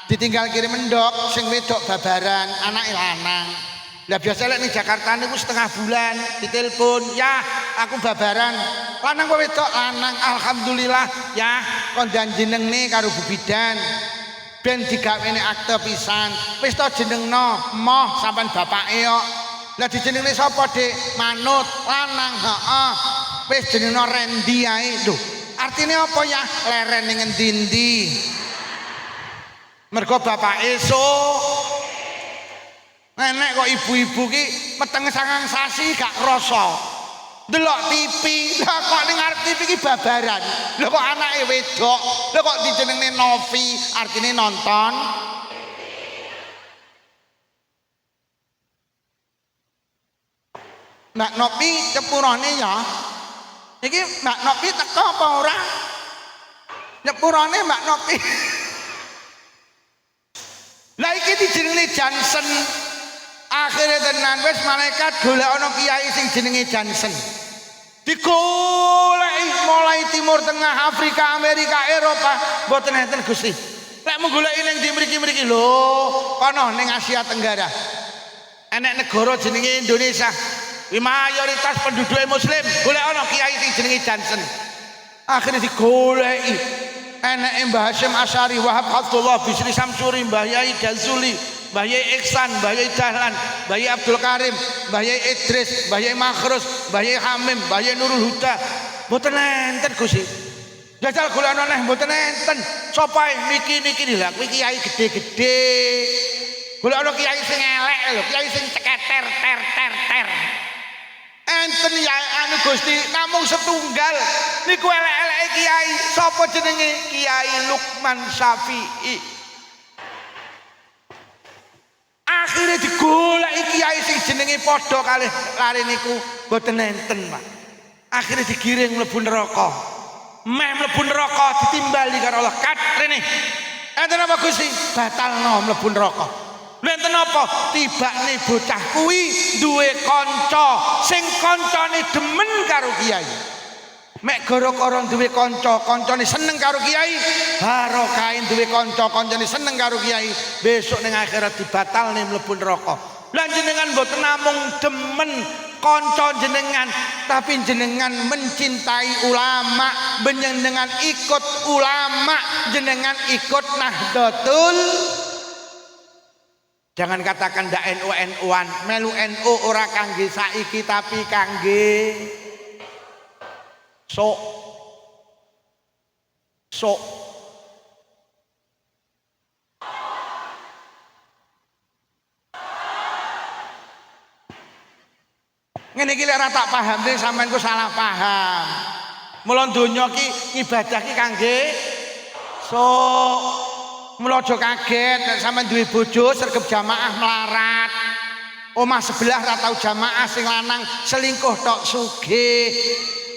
ditinggal kirim mendok sing wedok babaran anake lanang. Lah biasa lek ning Jakarta niku setengah bulan ditelepon, "Ya, aku babaran." Lanang kok wedok lanang, alhamdulillah ya kondan jenengne karo Bu Bidan. Ben digawene akte pisan. Wis to jenengno, moh sampean bapake kok. Lah dijenengne sapa, Dik? Manut, lanang, heeh. Wis jenengno Rendi ae. Lho, artine apa ya? Leren ning endi-endi. Mergo bapake nenek kok ibu-ibu ki meteng sangang sasi gak krasa. Delok TV, lah kok ning arep TV ki babaran. Lah kok anake wedok, lah kok dijenengne Novi, artine nonton. Mbak Novi nyepurane ya. Iki Mbak Novi teko apa ora? Nyepurane Mbak Novi. Lah iki dijenengne Johnson. Akhirnya tenan wis malaikat golek ana kiai sing jenenge Johnson. Digoleki mulai Timur Tengah, Afrika, Amerika, Eropa, mboten enten Gusti. Lek menggoleki ning ndi mriki-mriki lho, kono ning Asia Tenggara. Enek negara jenenge Indonesia. Mayoritas penduduknya muslim, golek ana kiai sing jenenge Johnson. Akhirnya digoleki. Enek Mbah Hasyim Asy'ari, Wahab Abdullah, Bisri Samsuri, Mbah Yai Ghazuli, Mbah Yai Iksan, Mbah Yai Dahlan, Mbah Yai Abdul Karim, Mbah Yai Idris, Mbah Yai Makhrus, Mbah Yai Hamim, Mbah Yai Nurul Huda. Mboten enten Gusti. Jajal golekno neh mboten enten. Sapa niki lha kuwi kiai gede-gede. Golekno kiai sing elek lho, kiai sing ceketer ter. Enten ya anu Gusti, namung setunggal niku elek-eleke kiai. Sapa jenenge? Kiai Lukman Syafi'i. Akhirnya digoleki kiai sing jenenge padha kalih lare niku mboten enten, Pak. Akhirnya digiring mlebu neraka. Meh mlebu neraka ditimbali karo Allah. Kat rene. Enten apa Gusti? Batalno mlebu neraka. Lha enten apa? Tibane bocah kuwi duwe kanca sing kancane demen karo kiai. Mek gara-gara duwe kanca, kancane seneng karo kiai, barokah duwe kanca, kancane seneng karo kiai, besok ning akhirat dibatalne mlebu neraka. Lan jenengan mboten namung demen kanca jenengan, tapi jenengan mencintai ulama, jenengan ikut ulama, jenengan ikut Nahdlatul. Jangan katakan ndak NU-NU-an, melu NU ora kangge saiki tapi kangge sok. Ngene iki lek ora tak paham sing sampean ku salah paham. Mula donya ki ibadah ki kangge sok. Mula aja kaget nek sampean duwe bojo sregep jamaah melarat. Omah sebelah ra tau jamaah sing lanang selingkuh tok sugih.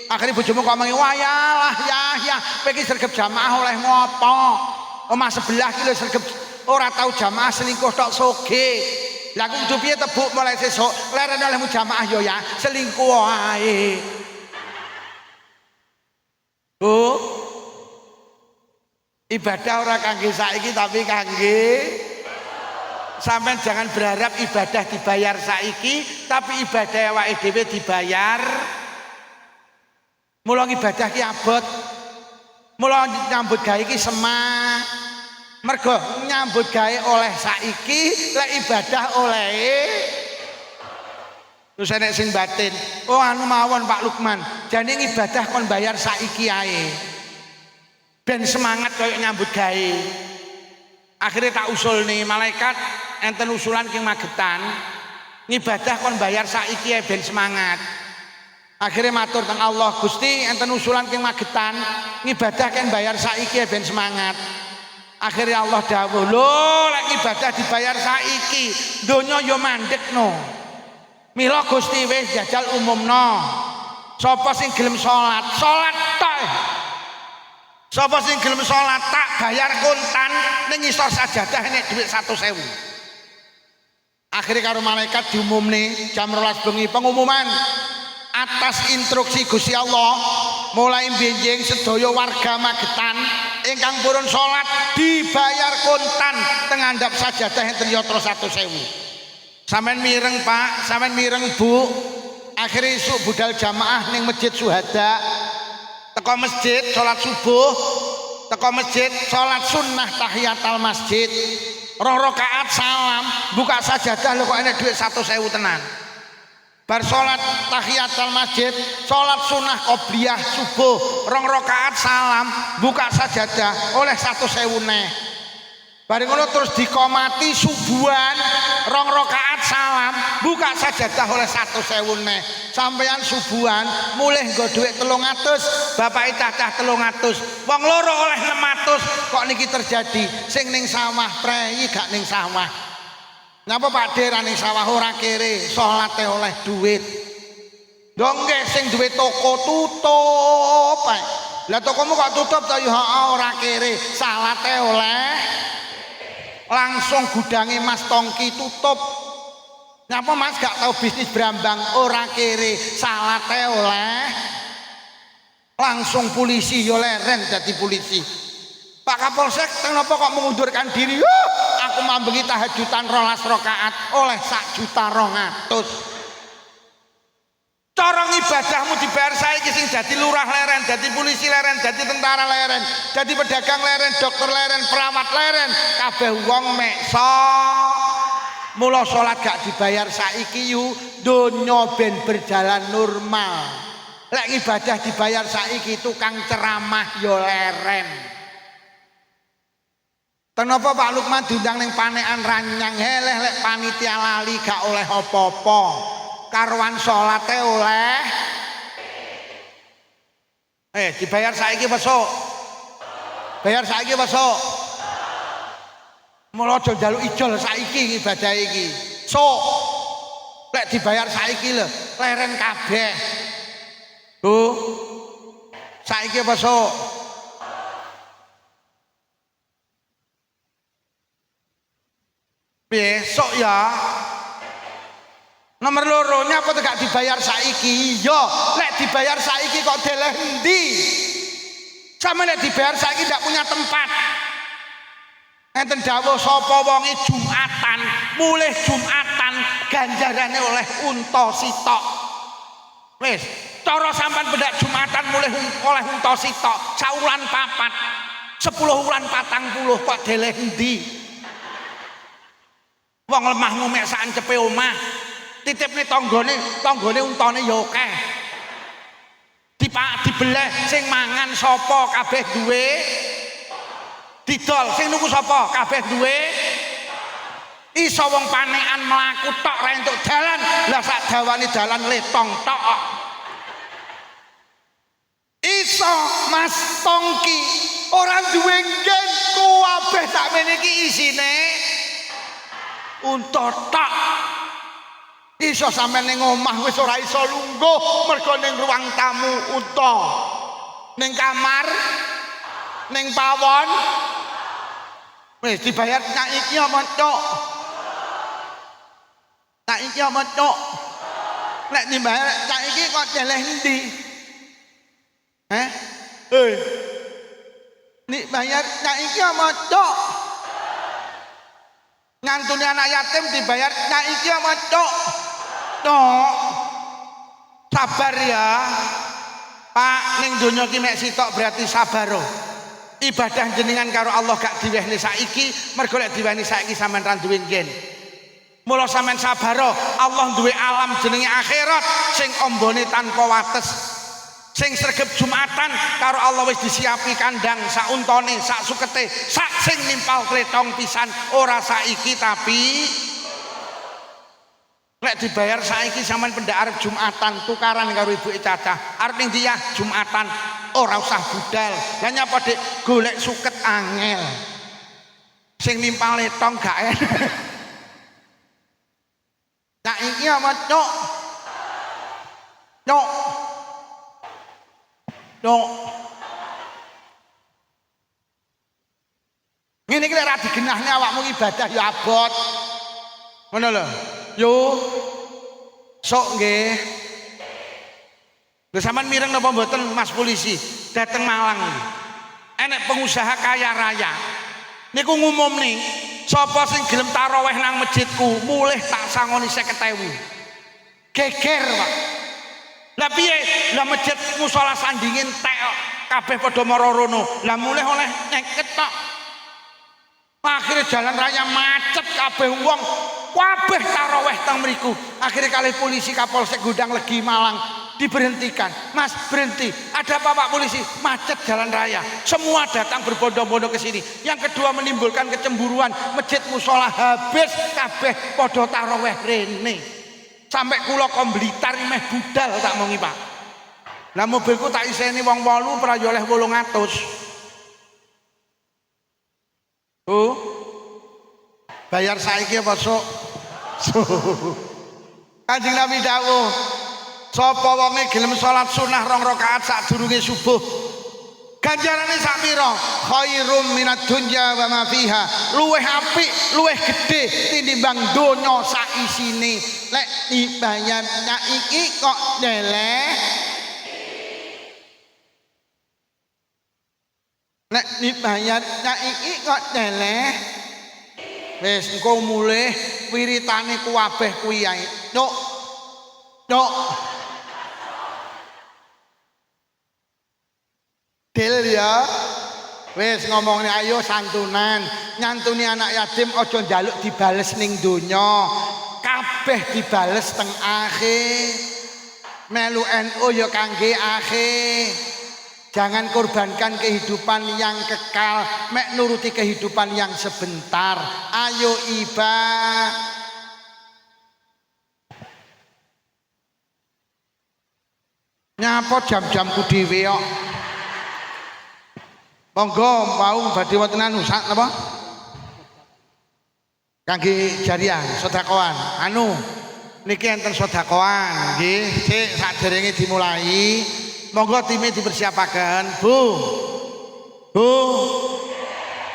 Akhirnya bojomu kok mengi wayalah ya iki sregep jamaah oleh ngopo. Omah sebelah ki lho sregep ora tau jamaah selingkuh tok sugih. Lah aku kudu piye tebuk mulai sesuk lerene olehmu jamaah yo ya selingkuh wae. Ibadah ora kangge saiki tapi kangge sampean jangan berharap ibadah dibayar saiki tapi ibadah awake dhewe dibayar. Mula ibadah ki abot. Mula nyambut gawe ki semak. Mergo nyambut gawe oleh saiki, lek ibadah oleh terus enek sing batin. Oh anu mawon Pak Lukman, jane ibadah kon bayar saiki ae. Ben semangat koyo nyambut gawe. Akhirnya tak usul nih malaikat enten usulan king Magetan ngibadah kon bayar saiki ben semangat. Akhirnya matur teng Allah, Gusti enten usulan king Magetan ngibadah kan bayar saiki ben semangat. Akhirnya Allah dawuh, lho lek ibadah dibayar saiki donya yo mandekno. Mila Gusti wis jajal umumno. Sapa sing gelem salat tok. Sapa sing gelem salat tak bayar kontan ning ngisor sajadah nek dhuwit 100.000. Akhire karo malaikat diumumne jam 12 bengi pengumuman atas instruksi Gusti Allah mulai benjing sedaya warga Magetan ingkang purun salat dibayar kontan teng andhap sajadah enten yatra 100.000. Sampeyan mireng Pak, sampeyan mireng Bu. Akhire esuk budal jamaah ning Masjid Syuhada. Teko masjid salat subuh, teko masjid salat sunnah tahiyatul masjid. 2 rakaat salam, buka sajadah lho kok enek dhuwit 100.000 tenan. Bar salat tahiyatul masjid, salat sunnah qobliyah subuh, 2 rakaat salam, buka sajadah oleh 100.000 neh. Bareng ngono terus dikomati subuhan 2 rakaat salam, buka sajadah oleh 100.000 neh. Sampeyan subuhan mulih nggo dhuwit 300, bapake cacah 300. Wong loro oleh 600. Kok niki terjadi? Sing ning sawah prei gak ning sawah. Napa Pak De ra ning sawah ora kere, salate oleh duit. Lho nggih sing duwe toko tutup ae. Lah tokomu kok tutup ta ya ora kere, salate oleh langsung gudange Mas Tongki tutup. Napa Mas gak tahu bisnis brambang ora kere, salate oleh langsung polisi yo leren dadi polisi. Pak Kapolsek kenapa kok mengundurkan diri? Aku mambengi tahajudan 12 rakaat oleh 1.200.000. Cara ibadahmu dibayar saiki sing dadi lurah leren, dadi polisi leren, dadi tentara leren, dadi pedagang leren, dokter leren, perawat leren, kabeh wong meksa. Mula salat gak dibayar saiki yu, donya ben berjalan normal. Lek ibadah dibayar saiki tukang ceramah yo leren. Kenapa Pak Lukman diundang ning panekan Ranyang heleh lek panitia lali gak oleh apa-apa. Karuan salate oleh dibayar saiki besok. Bayar saiki besok. Mula aja njaluk ijol saiki ibadah iki. Sok lek dibayar saiki lho, leren kabeh. Tuh. Saiki besok. Besok ya. Nomor loronya apa gak dibayar saiki? Yo, lek dibayar saiki kok deleh endi? Sama lek dibayar saiki ndak punya tempat. Enten dawuh sapa wonge Jumatan, mulih Jumatan ganjarane oleh unta sitok. Wis, cara sampean pendak Jumatan mulih oleh unta sitok, saulan 4, 10 wulan 40 kok deleh endi? Wong lemah ngumek sak encepe omah. Titipne tanggane untane ya akeh. Dibeleh sing mangan sapa kabeh duwe. Didol sing nuku sapa kabeh duwe. Iso wong panekan mlaku tok ra entuk dalan. Lah sak dawane dalan letong tok. Iso Mas Tongki ora duwe nggen kabeh sakmene iki isine unta tok. Iso sampe ning omah wis ora iso lungguh mergo ning ruang tamu unta. Ning kamar, ning pawon wis dibayar nak iki apa cok? Nak iki apa cok? Nek dibayar nak iki kok deleh endi? Nek bayar nak iki apa cok? Ngantune anak yatim dibayar nak iki apa cok? Tok. Sabar ya. Pak ning donya ki mek sitok berarti sabar. Ibadah jenengan karo Allah gak diwehne saiki, mergo lek diwehne saiki sampean ra duwe nggen. Mula sampean sabar. Allah duwe alam jenenge akhirat sing ombone tanpa wates. Sing sregep Jumatan karo Allah wis disiapi kandang sak untane, sak sukete, sak sing nimpal kletong pisan ora saiki tapi lek dibayar saiki sampean pendak arep Jumatan tukaran karo ibuke cacah. Arep ning dia Jumatan ora usah budal. Lah nyapa Dik golek suket angel. Sing nimpal letong gak enak. Nah iki apa cok? Cok. Cok. Ngene iki lek ra digenahne awakmu ibadah ya abot. Ngono lho. Yo sok nggih. Lha sampean mireng napa mboten Mas polisi dateng Malang enek pengusaha kaya raya niku ngumumne sapa sing gelem tarawih nang masjidku mulih tak sangoni 50.000 geger Pak. Lah piye lah masjid musala sandingin tek kabeh padha mara rono lah mulih oleh nyeket tok. Akhirnya jalan raya macet kabeh wong kabeh tarawih teng mriku. Akhirnya kalih polisi Kapolsek Gudang Legi Malang diberhentikan. Mas berhenti, ada apa Pak polisi? Macet jalan raya, semua datang berbondong-bondong ke sini. Yang kedua menimbulkan kecemburuan, masjid musola habis kabeh podo taraweh rene. Sampai kula kom Blitar meh budal tak mongi Pak. Lah mobilku tak iseni wong 8 pra yo oleh 800. Bayar saiki apa sok? Kanjeng Nabi dawuh sapa wonge gelem salat sunah 2 rakaat sadurunge subuh ganjarane sak pira khairum minad dunya wa ma fiha luweh apik luweh gedhe tinimbang donya sak isine lek dibayar iki kok deleh nek dibayar iki kok deleh wis engko mulih wiritane kuwabeh kuwi ae nyuk Del ya wis ngomongnya ayo santunan nyantuni anak yatim ojo njaluk dibales ning donya kabeh dibales teng akhir melu NU ya kangge akhir jangan korbankan kehidupan yang kekal mek nuruti kehidupan yang sebentar ayo iba nyapa jam-jamku dhewe kok monggo mau badhe wonten anu sak napa kangge jariah sedekahan anu niki enten sedekahan nggih sik saderenge dimulai monggo time dipersiapaken Bu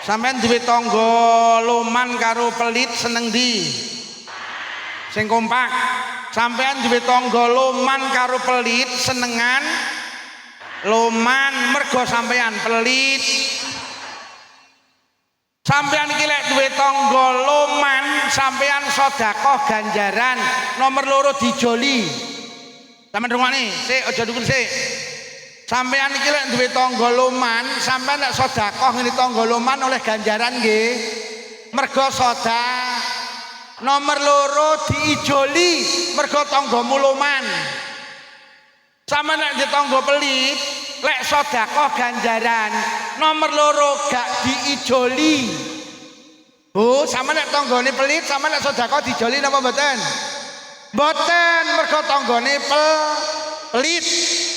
sampean duwe tangga loman karo pelit seneng ndi sing kompak sampean duwe tangga loman karo pelit senengan loman mergo sampean pelit sampean iki lek duwe tangga loman sampean sedekah ganjaran nomor 2 dijoli sampean rungokne sik aja dukur sik sampean iki lek duwe tangga loman sampean lek sedekah ngene tangga loman oleh ganjaran nggih mergo sedekah nomor 2 diijoli mergo tanggamu loman sama nek ditangga pelit lek sedekah ganjaran nomor 2 gak diijoli Bu sama nek tanggane pelit sama nek sedekah dijoli napa mboten mboten mergo tanggane pelit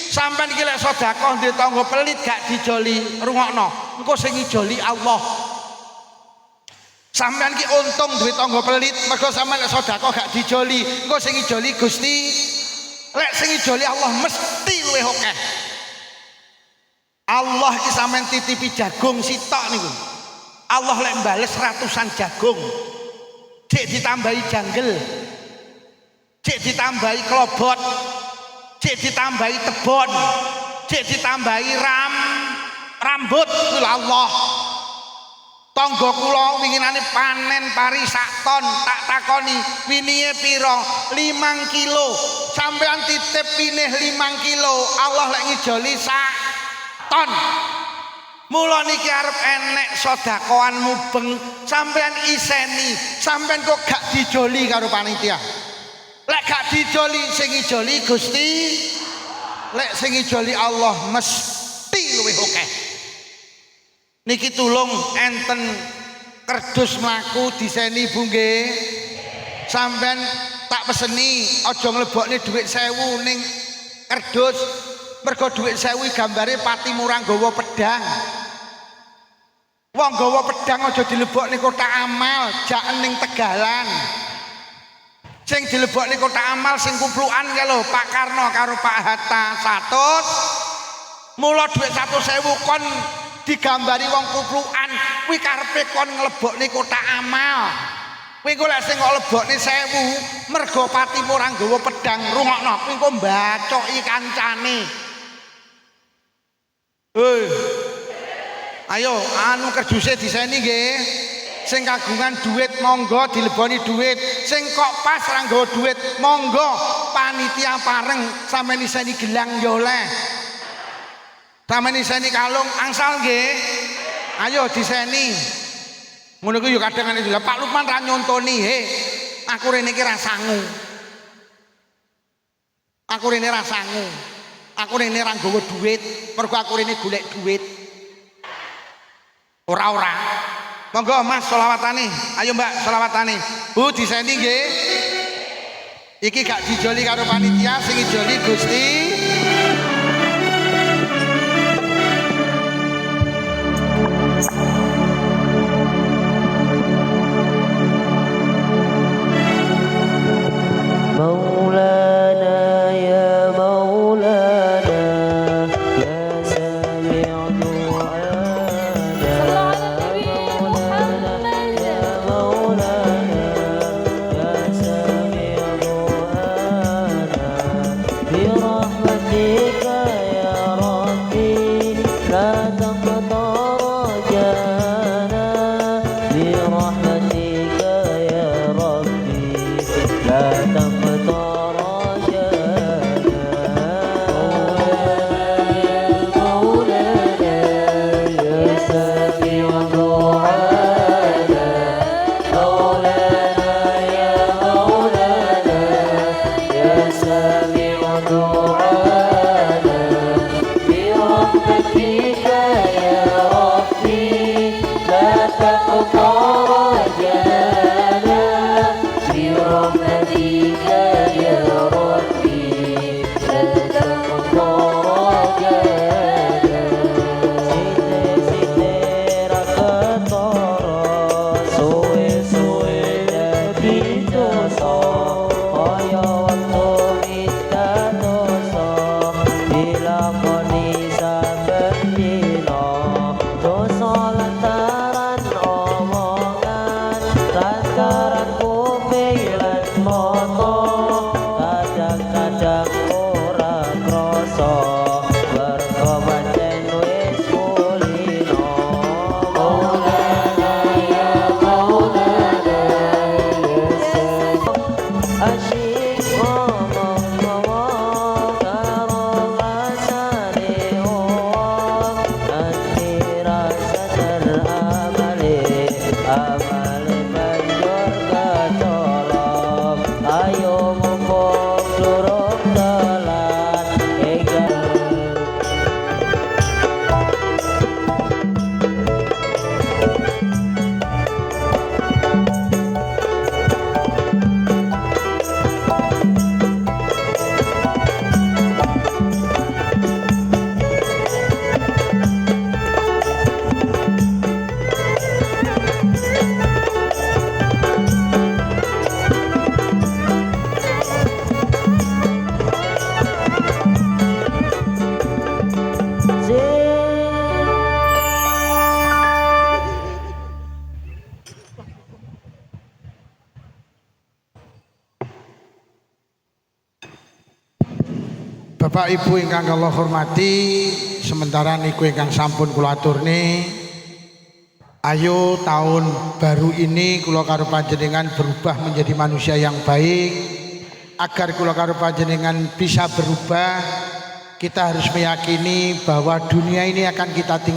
sampean iki lek sedekah ditangga pelit gak dijoli rungokno engko sing ngijoli Allah sampean ki untung duwe tangga pelit mergo sampean lek sedekah gak dijoli engko sing ngijoli Gusti lek sing ijoli Allah mesti luwih akeh. Allah iki sampean titipi jagung sitok niku. Allah lek mbales ratusan jagung. Cek ditambahi janggel. Cek ditambahi klobot. Cek ditambahi tebon. Cek ditambahi rambut kula Allah. Tangga kula winginane panen pari sak ton tak takoni winihe pira 5 kilo sampean titip pinih 5 kilo Allah lek ngijoli sak ton mula niki arep enek sedekahan mubeng sampean iseni sampean kok gak dijoli karo panitia lek gak dijoli sing ngijoli Gusti lek sing ngijoli Allah mesti luwih akeh niki tulung enten kerdus mlaku diseni Bu nggih sampean tak peseni aja nglebokne dhuwit 1000 ning kerdus mergo dhuwit 1000 gambare pati murang gawa pedang wong gawa pedang aja dilebokne kotak amal jak ning Tegalan sing dilebokne kotak amal sing kumplukan kae lho Pak Karno karo Pak Hatta 100 mula dhuwit 100.000 kon digambari wong kuplukan kuwi karepe kon nglebokne kotak amal Kowe engko lek sing kok lebokne 1000 mergo patimu ora nggawa pedang, rungokno kowe engko mbacoki kancane. Hei. Ayo anu kerduse diseni nggih. Sing kagungan duit monggo dileboni duit, sing kok pas ora nggawa duit monggo panitia pareng sampeyan iseni gelang ya oleh. Sampeyan iseni kalung angsal nggih. Ayo diseni. Ngono ku yo kadang ngene lho Pak Lukman ra nyontoni, he. Aku rene iki ra sangu. Aku rene ra sangu. Aku rene ra nggawa duit, mergo aku rene golek duit. Ora. Monggo Mas selawatane. Ayo Mbak selawatane. Bu diseni nggih. Iki gak dijoli karo panitia, sing ijoli Gusti. مولانا يا مولانا يا سامع دعانا مولانا يا مولانا يا سامع دعانا برحمتك يا ربي لا تقطع رجانا برحمتك يا ربي لا تقطع Bapak Ibu ingkang kula hormati, sementara niku ingkang sampun kula aturne, ayo tahun baru ini kula karo panjenengan berubah menjadi manusia yang baik. Agar kula karo panjenengan bisa berubah, kita harus meyakini bahwa dunia ini akan kita tinggalkan.